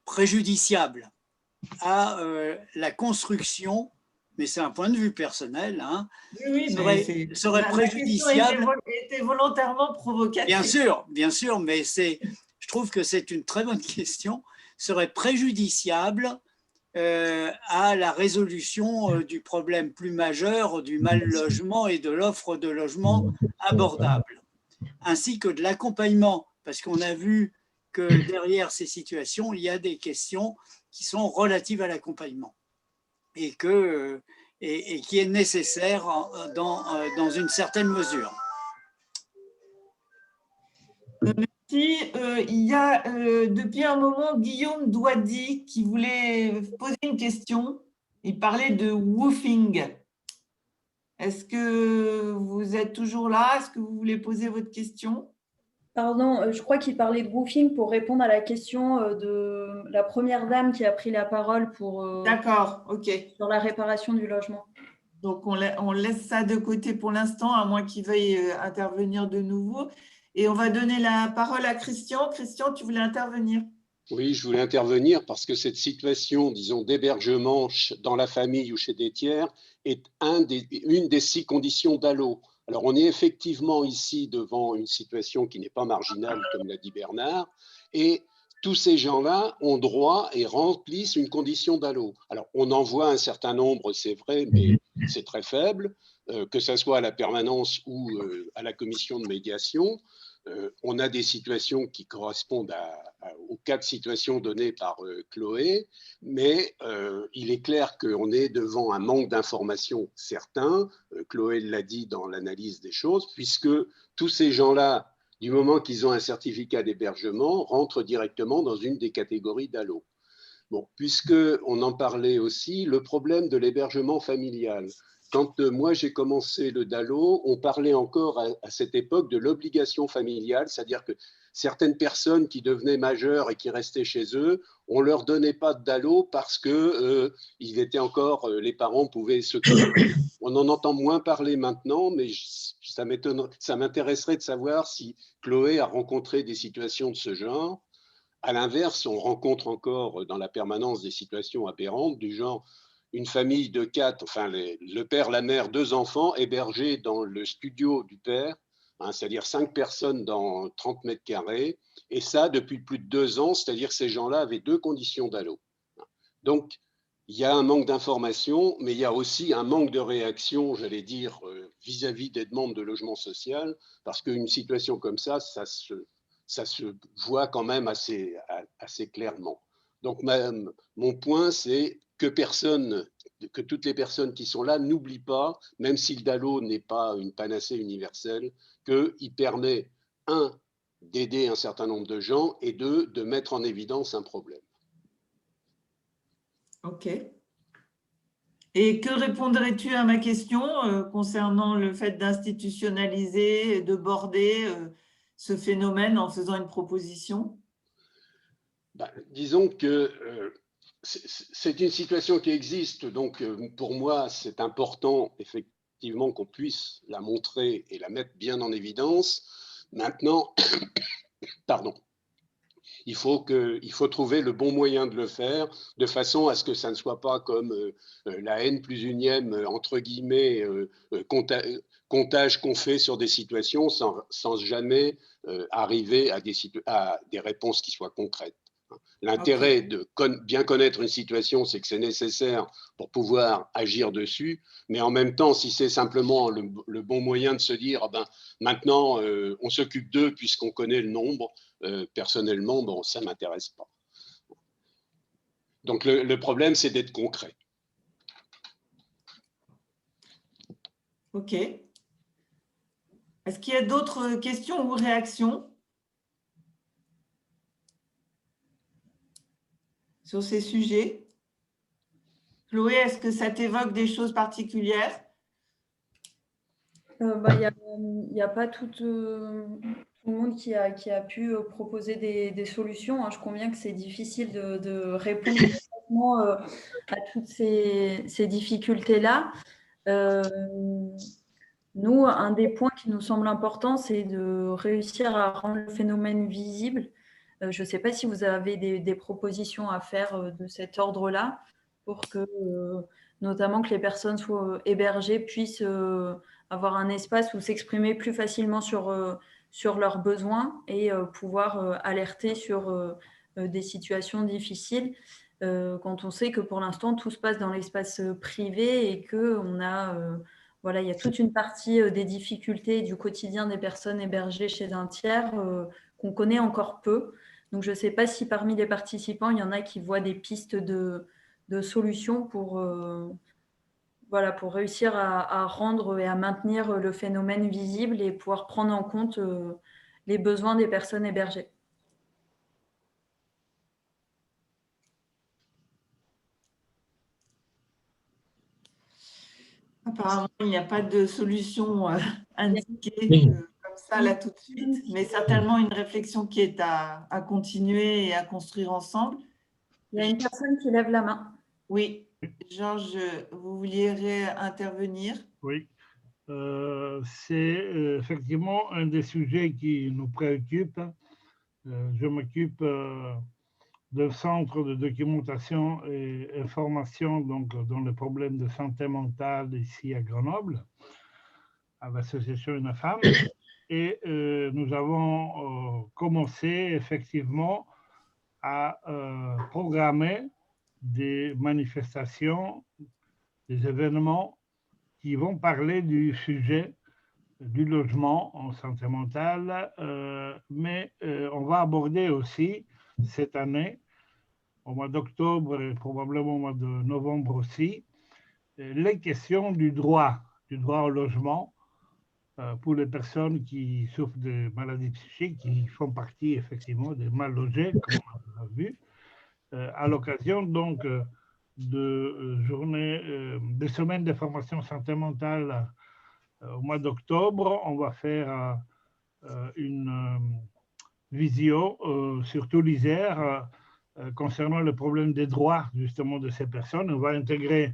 F: préjudiciable à la construction, mais c'est un point de vue personnel, hein,
A: Oui,
F: serait préjudiciable.
A: Était volontairement provocatrice.
F: Bien sûr, mais je trouve que c'est une très bonne question, serait préjudiciable à la résolution du problème plus majeur du mal logement et de l'offre de logement abordable, ainsi que de l'accompagnement, parce qu'on a vu que derrière ces situations, il y a des questions qui sont relatives à l'accompagnement et qui est nécessaire dans une certaine mesure.
A: Merci. Il y a depuis un moment Guillaume Douady qui voulait poser une question. Il parlait de woofing. Est-ce que vous êtes toujours là? Est-ce que vous voulez poser votre question?
C: Pardon, je crois qu'il parlait de woofing pour répondre à la question de la première dame qui a pris la parole pour
A: D'accord, ok.
C: Sur la réparation du logement.
A: Donc, on laisse ça de côté pour l'instant, à moins qu'il veuille intervenir de nouveau. Et on va donner la parole à Christian. Christian, tu voulais intervenir?
M: Oui, je voulais intervenir parce que cette situation, disons, d'hébergement dans la famille ou chez des tiers est une des 6 conditions d'ALO. Alors, on est effectivement ici devant une situation qui n'est pas marginale, comme l'a dit Bernard, et tous ces gens-là ont droit et remplissent une condition d'ALO. Alors, on en voit un certain nombre, c'est vrai, mais c'est très faible, que ce soit à la permanence ou à la commission de médiation. On a des situations qui correspondent aux 4 situations données par Chloé, mais il est clair qu'on est devant un manque d'informations certain. Chloé l'a dit dans l'analyse des choses, puisque tous ces gens-là, du moment qu'ils ont un certificat d'hébergement, rentrent directement dans une des catégories d'ALO. Bon, puisqu'on en parlait aussi, le problème de l'hébergement familial. Quand moi j'ai commencé le DALO, on parlait encore à cette époque de l'obligation familiale, c'est-à-dire que certaines personnes qui devenaient majeures et qui restaient chez eux, on ne leur donnait pas de DALO parce que les parents pouvaient s'occuper. On en entend moins parler maintenant, mais ça m'intéresserait de savoir si Chloé a rencontré des situations de ce genre. À l'inverse, on rencontre encore dans la permanence des situations aberrantes du genre une famille de 4, enfin le père, la mère, 2 enfants hébergés dans le studio du père, hein, c'est-à-dire 5 personnes dans 30 mètres carrés, et ça depuis plus de 2 ans, c'est-à-dire que ces gens-là avaient 2 conditions d'ALO. Donc, il y a un manque d'information, mais il y a aussi un manque de réaction, j'allais dire, vis-à-vis des demandes de logement social, parce qu'une situation comme ça se voit quand même assez clairement. Donc, mon point, c'est que toutes les personnes qui sont là n'oublient pas, même si le DALO n'est pas une panacée universelle, qu'il permet, 1, d'aider un certain nombre de gens, et 2, de mettre en évidence un problème.
A: Ok. Et que répondrais-tu à ma question concernant le fait d'institutionnaliser, de border ce phénomène en faisant une proposition?
M: Disons que c'est une situation qui existe, donc pour moi, c'est important effectivement qu'on puisse la montrer et la mettre bien en évidence. Maintenant, pardon, il faut trouver le bon moyen de le faire, de façon à ce que ça ne soit pas comme la N plus unième, entre guillemets, comptage qu'on fait sur des situations sans jamais arriver à des réponses qui soient concrètes. L'intérêt de bien connaître une situation, c'est que c'est nécessaire pour pouvoir agir dessus, mais en même temps, si c'est simplement le bon moyen de se dire maintenant on s'occupe d'eux puisqu'on connaît le nombre, personnellement, bon, ça ne m'intéresse pas. Donc le problème, c'est d'être concret.
A: Ok. Est-ce qu'il y a d'autres questions ou réactions? sur ces sujets? Chloé, est-ce que ça t'évoque des choses particulières?
C: Il n'y a pas tout le monde qui a pu proposer des solutions, hein. Je conviens que c'est difficile de répondre complètement à toutes ces difficultés-là. Nous, un des points qui nous semble important, c'est de réussir à rendre le phénomène visible. Je ne sais pas si vous avez des propositions à faire de cet ordre-là pour que, notamment, que les personnes soient hébergées puissent avoir un espace où s'exprimer plus facilement sur leurs besoins et pouvoir alerter sur des situations difficiles. Quand on sait que pour l'instant, tout se passe dans l'espace privé et qu'on a... Voilà, il y a toute une partie des difficultés du quotidien des personnes hébergées chez un tiers qu'on connaît encore peu. Donc, je ne sais pas si parmi les participants, il y en a qui voient des pistes de solutions pour réussir à rendre et à maintenir le phénomène visible et pouvoir prendre en compte les besoins des personnes hébergées.
A: Apparemment, il n'y a pas de solution indiquée comme ça, là, tout de suite, mais certainement une réflexion qui est à continuer et à construire ensemble.
C: Il y a une personne qui lève la main.
A: Oui. Georges, vous vouliez intervenir?
K: Oui. C'est effectivement un des sujets qui nous préoccupe. Je m'occupe d'un centre de documentation et information donc, dans les problèmes de santé mentale ici à Grenoble, à l'association UNAFAM. Et nous avons commencé effectivement à programmer des manifestations, des événements qui vont parler du sujet du logement en santé mentale, mais on va aborder aussi cette année, au mois d'octobre et probablement au mois de novembre aussi, les questions du droit au logement pour les personnes qui souffrent de maladies psychiques, qui font partie effectivement des mal logés, comme on l'a vu, à l'occasion donc de journées, de semaines de formation santé mentale au mois d'octobre. On va faire une visio sur tout l'Isère concernant le problème des droits justement de ces personnes. On va intégrer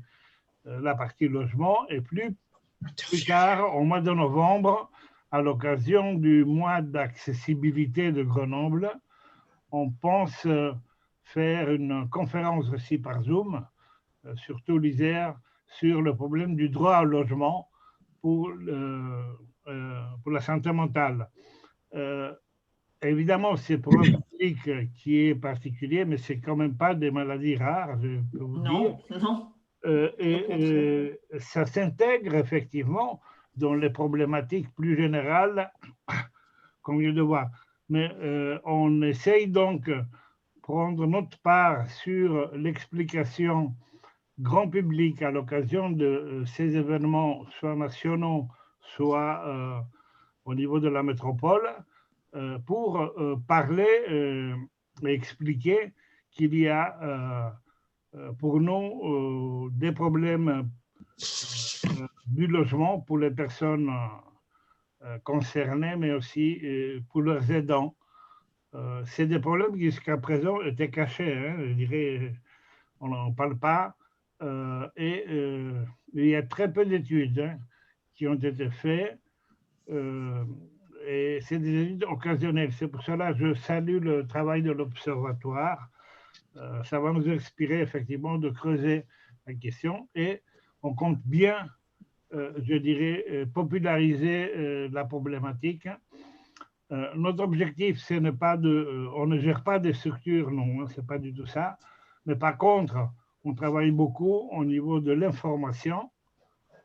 K: la partie logement et plus tard, au mois de novembre, à l'occasion du mois d'accessibilité de Grenoble, on pense faire une conférence aussi par Zoom sur tout l'Isère sur le problème du droit au logement pour la santé mentale. Évidemment, c'est pour un public qui est particulier, mais ce n'est quand même pas des maladies rares, je peux vous dire.
A: Non.
K: Et ça s'intègre effectivement dans les problématiques plus générales qu'on vient de voir. Mais on essaye donc de prendre notre part sur l'explication grand public à l'occasion de ces événements, soit nationaux, soit au niveau de la métropole, pour parler et expliquer qu'il y a pour nous des problèmes du logement pour les personnes concernées, mais aussi pour leurs aidants. C'est des problèmes qui jusqu'à présent étaient cachés, hein, je dirais, on n'en parle pas. Et il y a très peu d'études hein, qui ont été faites. Et c'est des études occasionnelles. C'est pour cela que je salue le travail de l'Observatoire. Ça va nous inspirer effectivement de creuser la question et on compte bien, je dirais, populariser la problématique. Notre objectif, ce n'est pas on ne gère pas des structures, non, hein, c'est pas du tout ça. Mais par contre, on travaille beaucoup au niveau de l'information,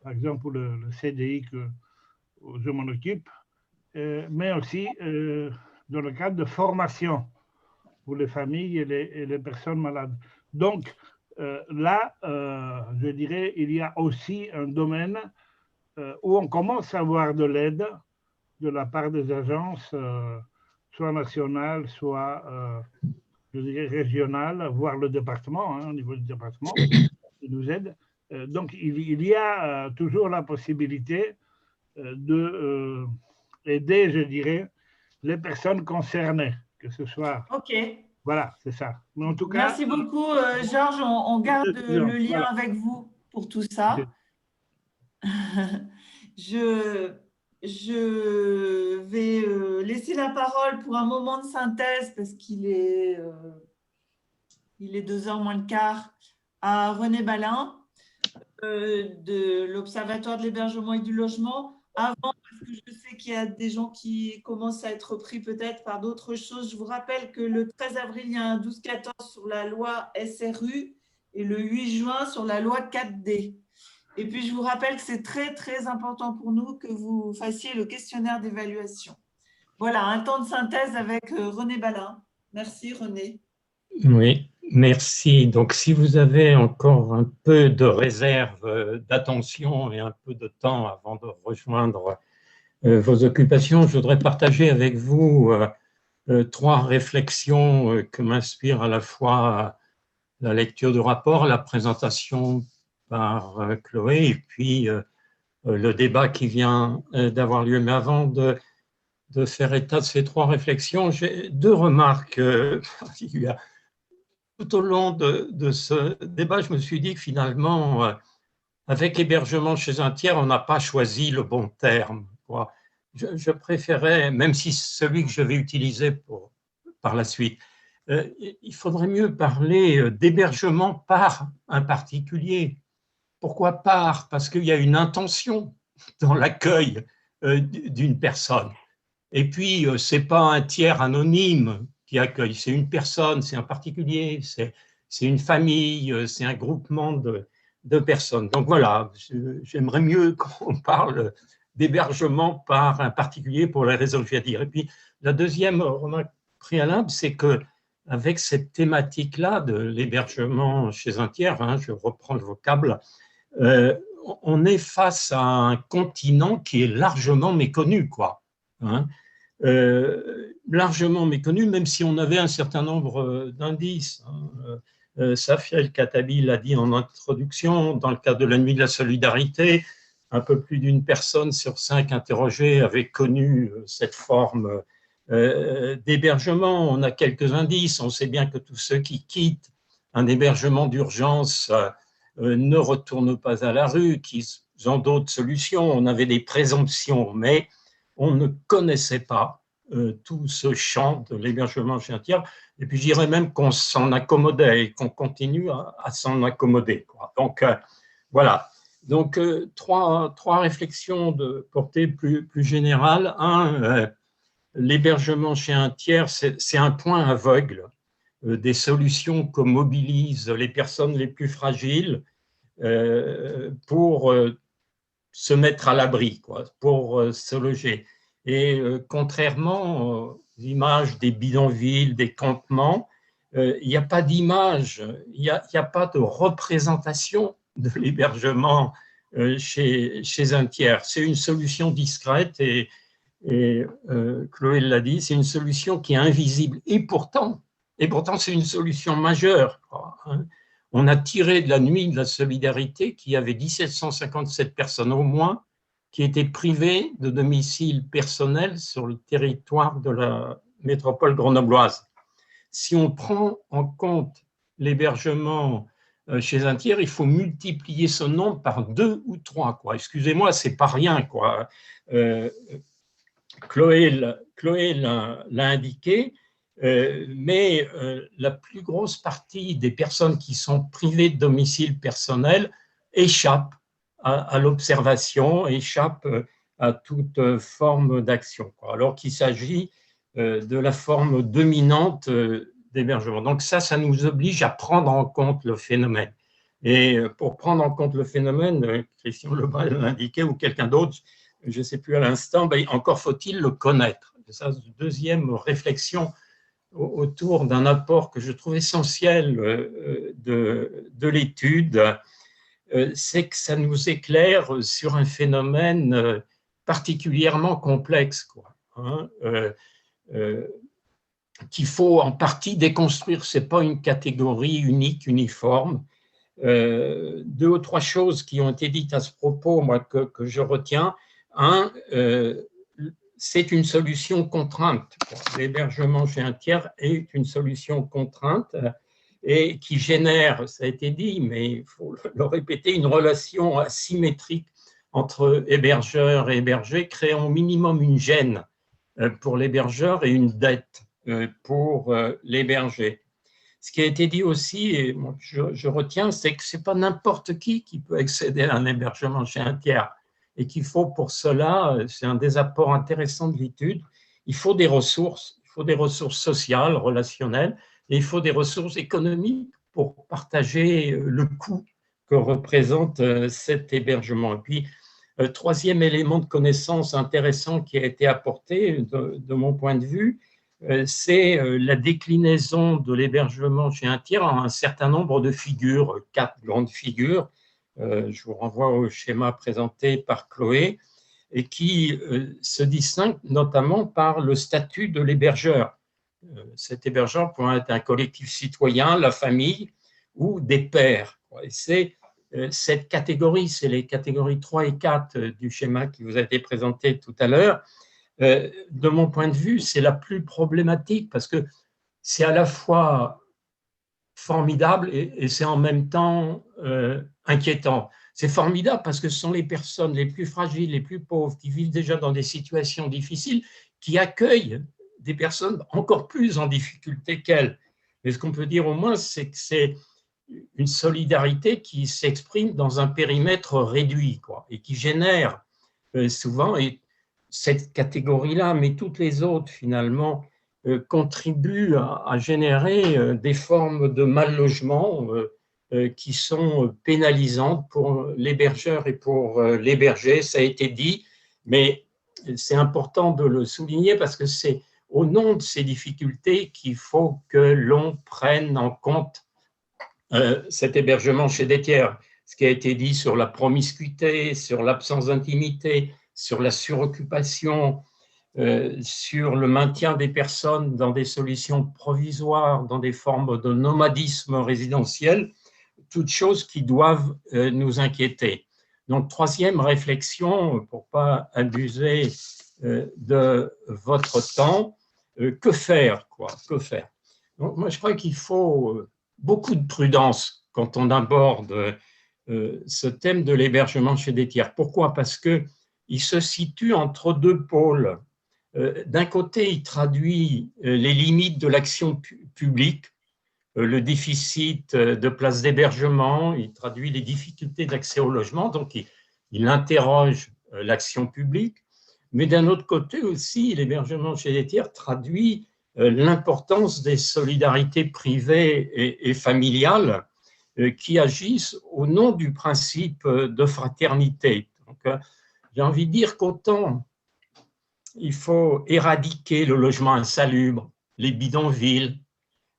K: par exemple pour le CDI que je m'en occupe, mais aussi dans le cadre de formation pour les familles et les personnes malades. Donc là, je dirais, il y a aussi un domaine où on commence à avoir de l'aide de la part des agences, soit nationales, soit je dirais, régional, voire le département, au niveau du département, qui nous aide. Donc, il y a toujours la possibilité d'aider, je dirais, les personnes concernées, que ce soit...
A: OK.
K: Voilà, c'est ça. Mais en tout cas...
A: Merci beaucoup, Georges. On garde le lien
K: voilà.
A: avec vous pour tout ça. Je vais laisser la parole pour un moment de synthèse parce qu'il est 2h moins le quart à René Balin de l'Observatoire de l'hébergement et du logement. Avant, parce que je sais qu'il y a des gens qui commencent à être pris peut-être par d'autres choses, je vous rappelle que le 13 avril, il y a un 12-14 sur la loi SRU et le 8 juin sur la loi 4D. Et puis, je vous rappelle que c'est très, très important pour nous que vous fassiez le questionnaire d'évaluation. Voilà, un temps de synthèse avec René Balin. Merci, René.
N: Oui, merci. Donc, si vous avez encore un peu de réserve d'attention et un peu de temps avant de rejoindre vos occupations, je voudrais partager avec vous 3 réflexions que m'inspire à la fois la lecture du rapport, la présentation par Chloé et puis le débat qui vient d'avoir lieu. Mais avant de faire état de ces 3 réflexions, j'ai 2 remarques. Tout au long de ce débat, je me suis dit que finalement, avec hébergement chez un tiers, on n'a pas choisi le bon terme. Je préférais, même si celui que je vais utiliser par la suite, il faudrait mieux parler d'hébergement par un particulier. Pourquoi par? Parce qu'il y a une intention dans l'accueil d'une personne. Et puis, ce n'est pas un tiers anonyme qui accueille, c'est une personne, c'est un particulier, c'est une famille, c'est un groupement de personnes. Donc voilà, j'aimerais mieux qu'on parle d'hébergement par un particulier pour les raisons que je viens de dire. Et puis, la deuxième remarque préalable, c'est qu'avec cette thématique-là de l'hébergement chez un tiers, je reprends le vocable, on est face à un continent qui est largement méconnu, quoi. Largement méconnu, même si on avait un certain nombre d'indices. Safia El-Khattabi l'a dit en introduction, dans le cadre de la Nuit de la Solidarité, un peu plus d'une personne sur 5 interrogées avait connu cette forme d'hébergement. On a quelques indices, on sait bien que tous ceux qui quittent un hébergement d'urgence ne retournent pas à la rue, qu'ils ont d'autres solutions. On avait des présomptions, mais on ne connaissait pas tout ce champ de l'hébergement chez un tiers. Et puis, je dirais même qu'on s'en accommodait et qu'on continue à s'en accommoder, quoi. Donc, voilà. Donc, trois réflexions de portée plus générale. L'hébergement chez un tiers, c'est un point aveugle des solutions que mobilisent les personnes les plus fragiles pour se mettre à l'abri, quoi, pour se loger. Et contrairement aux images des bidonvilles, des campements, il n'y a pas d'image, il n'y a pas de représentation de l'hébergement chez un tiers. C'est une solution discrète et Chloé l'a dit, c'est une solution qui est invisible. Et pourtant c'est une solution majeure. On a tiré de la Nuit de la Solidarité qu'il y avait 1757 personnes au moins qui étaient privées de domicile personnel sur le territoire de la métropole grenobloise. Si on prend en compte l'hébergement chez un tiers, il faut multiplier ce nombre par 2 ou 3. Excusez-moi, ce n'est pas rien, quoi. Chloé l'a indiqué, mais la plus grosse partie des personnes qui sont privées de domicile personnel échappent à l'observation, échappent à toute forme d'action, alors qu'il s'agit de la forme dominante d'hébergement. Donc ça nous oblige à prendre en compte le phénomène. Et pour prendre en compte le phénomène, Christian Lebras l'indiquait ou quelqu'un d'autre, je ne sais plus à l'instant, encore faut-il le connaître. Ça, c'est une deuxième réflexion autour d'un apport que je trouve essentiel de l'étude, c'est que ça nous éclaire sur un phénomène particulièrement complexe, quoi. qu'il faut en partie déconstruire. Ce n'est pas une catégorie unique, uniforme. 2 ou 3 choses qui ont été dites à ce propos, moi, que je retiens. Un, c'est une solution contrainte. L'hébergement chez un tiers est une solution contrainte et qui génère, ça a été dit, mais il faut le répéter, une relation asymétrique entre hébergeur et hébergé, créant au minimum une gêne pour l'hébergeur et une dette pour l'hébergé. Ce qui a été dit aussi, et je retiens, c'est que ce n'est pas n'importe qui peut accéder à un hébergement chez un tiers et qu'il faut pour cela, c'est un des apports intéressants de l'étude, il faut des ressources sociales, relationnelles, et il faut des ressources économiques pour partager le coût que représente cet hébergement. Et puis, troisième élément de connaissance intéressant qui a été apporté de mon point de vue, c'est la déclinaison de l'hébergement chez un tiers en un certain nombre de figures, 4 grandes figures. Je vous renvoie au schéma présenté par Chloé, et qui se distingue notamment par le statut de l'hébergeur. Cet hébergeur pourrait être un collectif citoyen, la famille ou des pairs. Et c'est cette catégorie, c'est les catégories 3 et 4 du schéma qui vous a été présenté tout à l'heure. De mon point de vue, c'est la plus problématique parce que c'est à la fois formidable et c'est en même temps inquiétant. C'est formidable parce que ce sont les personnes les plus fragiles, les plus pauvres, qui vivent déjà dans des situations difficiles, qui accueillent des personnes encore plus en difficulté qu'elles. Mais ce qu'on peut dire au moins, c'est que c'est une solidarité qui s'exprime dans un périmètre réduit, quoi, et qui génère souvent, et cette catégorie-là, mais toutes les autres finalement, contribuent à générer des formes de mal-logement qui sont pénalisantes pour l'hébergeur et pour l'hébergé. Ça a été dit, mais c'est important de le souligner parce que c'est au nom de ces difficultés qu'il faut que l'on prenne en compte cet hébergement chez des tiers. Ce qui a été dit sur la promiscuité, sur l'absence d'intimité, sur la suroccupation, sur le maintien des personnes dans des solutions provisoires, dans des formes de nomadisme résidentiel, toutes choses qui doivent nous inquiéter. Donc, troisième réflexion, pour ne pas abuser de votre temps, que faire, quoi, que faire? Donc, moi, je crois qu'il faut beaucoup de prudence quand on aborde ce thème de l'hébergement chez des tiers. Pourquoi? Parce qu'il se situe entre 2 pôles. D'un côté, il traduit les limites de l'action publique, le déficit de places d'hébergement, il traduit les difficultés d'accès au logement, donc il interroge l'action publique, mais d'un autre côté aussi, l'hébergement chez les tiers traduit l'importance des solidarités privées et familiales qui agissent au nom du principe de fraternité. Donc, j'ai envie de dire qu'autant il faut éradiquer le logement insalubre, les bidonvilles,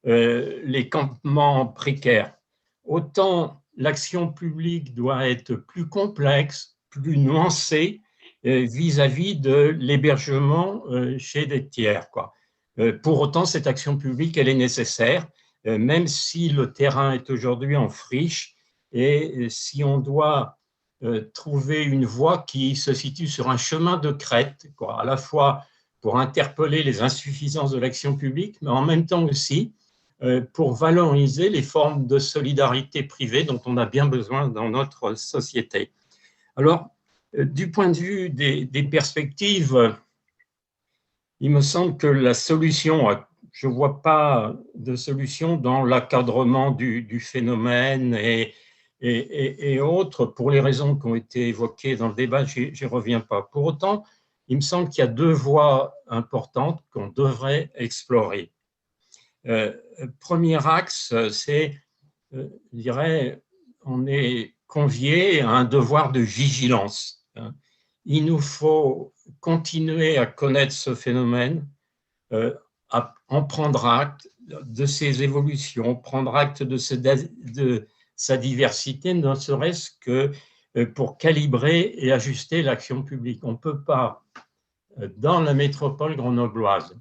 N: les campements précaires, autant l'action publique doit être plus complexe, plus nuancée vis-à-vis de l'hébergement chez des tiers, quoi. Pour autant, cette action publique, elle est nécessaire, même si le terrain est aujourd'hui en friche et si on doit trouver une voie qui se situe sur un chemin de crête, quoi, à la fois pour interpeller les insuffisances de l'action publique, mais en même temps aussi pour valoriser les formes de solidarité privée dont on a bien besoin dans notre société. Alors, du point de vue des perspectives, il me semble que la solution, je ne vois pas de solution dans l'encadrement du phénomène et autres, pour les raisons qui ont été évoquées dans le débat, je n'y reviens pas. Pour autant, il me semble qu'il y a 2 voies importantes qu'on devrait explorer. Premier axe, c'est, je dirais, on est convié à un devoir de vigilance. Il nous faut continuer à connaître ce phénomène, à en prendre acte de ses évolutions, prendre acte de sa diversité, ne serait-ce que pour calibrer et ajuster l'action publique. On ne peut pas, dans la métropole grenobloise,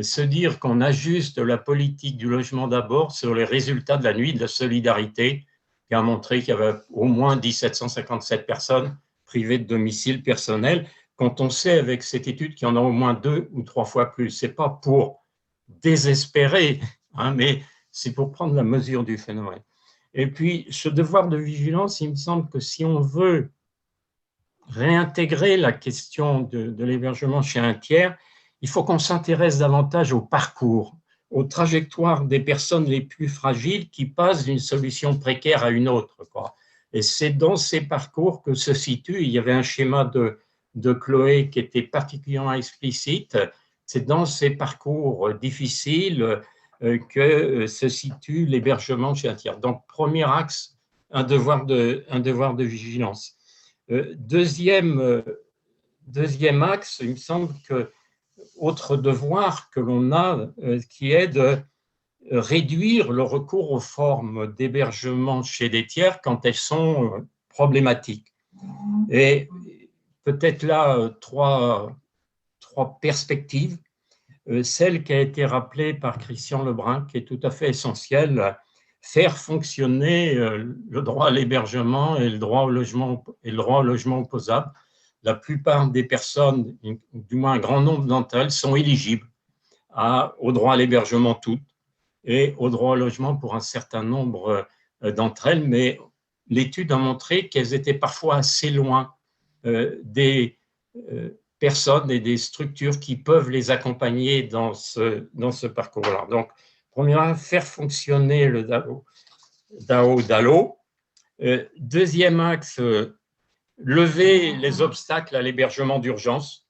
N: se dire qu'on ajuste la politique du logement d'abord sur les résultats de la nuit de la solidarité, qui a montré qu'il y avait au moins 1757 personnes privées de domicile personnel, quand on sait avec cette étude qu'il y en a au moins 2 ou 3 fois plus. Ce n'est pas pour désespérer, hein, mais c'est pour prendre la mesure du phénomène. Et puis, ce devoir de vigilance, il me semble que si on veut réintégrer la question de l'hébergement chez un tiers, il faut qu'on s'intéresse davantage au parcours, aux trajectoires des personnes les plus fragiles qui passent d'une solution précaire à une autre, quoi. Et c'est dans ces parcours que se situe, il y avait un schéma de Chloé qui était particulièrement explicite, c'est dans ces parcours difficiles que se situe l'hébergement chez un tiers. Donc, premier axe, un devoir de vigilance. Deuxième axe, il me semble que autre devoir que l'on a, qui est de réduire le recours aux formes d'hébergement chez des tiers quand elles sont problématiques. Et peut-être là, trois perspectives. Celle qui a été rappelée par Christian Lebrun, qui est tout à fait essentielle, faire fonctionner le droit à l'hébergement et le droit au logement opposable. La plupart des personnes, du moins un grand nombre d'entre elles, sont éligibles au droit à l'hébergement toutes et au droit au logement pour un certain nombre d'entre elles, mais l'étude a montré qu'elles étaient parfois assez loin des personnes et des structures qui peuvent les accompagner dans ce parcours-là. Donc, premièrement, faire fonctionner le DAO. Deuxième axe, lever les obstacles à l'hébergement d'urgence.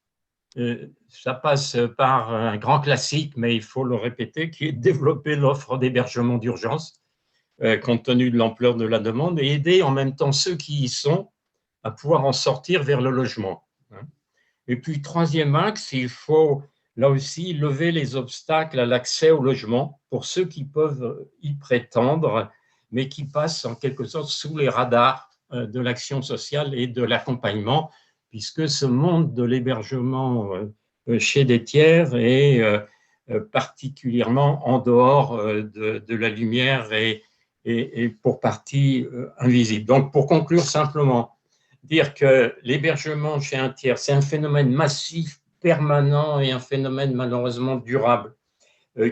N: Ça passe par un grand classique, mais il faut le répéter, qui est développer l'offre d'hébergement d'urgence, compte tenu de l'ampleur de la demande, et aider en même temps ceux qui y sont à pouvoir en sortir vers le logement. Et puis, troisième axe, il faut là aussi lever les obstacles à l'accès au logement pour ceux qui peuvent y prétendre, mais qui passent en quelque sorte sous les radars de l'action sociale et de l'accompagnement, puisque ce monde de l'hébergement chez des tiers est particulièrement en dehors de la lumière et pour partie invisible. Donc, pour conclure simplement, dire que l'hébergement chez un tiers, c'est un phénomène massif, permanent et un phénomène malheureusement durable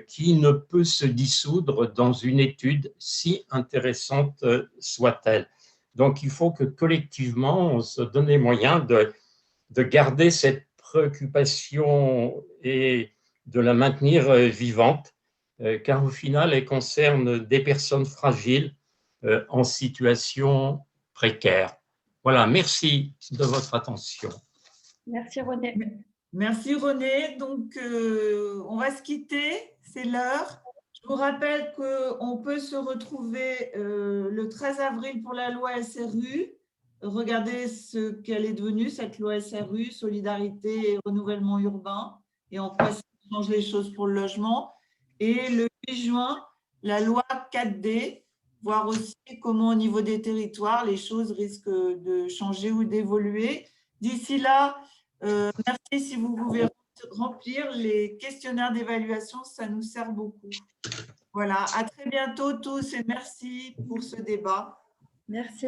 N: qui ne peut se dissoudre dans une étude si intéressante soit-elle. Donc, il faut que collectivement, on se donne les moyens de garder cette préoccupation et de la maintenir vivante, car au final, elle concerne des personnes fragiles en situation précaire. Voilà, merci de votre attention.
C: Merci René.
A: Merci René. Donc, on va se quitter, c'est l'heure. Je vous rappelle qu'on peut se retrouver le 13 avril pour la loi SRU. Regardez ce qu'elle est devenue, cette loi SRU, solidarité et renouvellement urbain, et en quoi ça change les choses pour le logement. Et le 8 juin, la loi 4D, voir aussi comment au niveau des territoires, les choses risquent de changer ou d'évoluer. D'ici là, merci si vous pouvez remplir les questionnaires d'évaluation, ça nous sert beaucoup. Voilà, à très bientôt tous et merci pour ce débat.
C: Merci.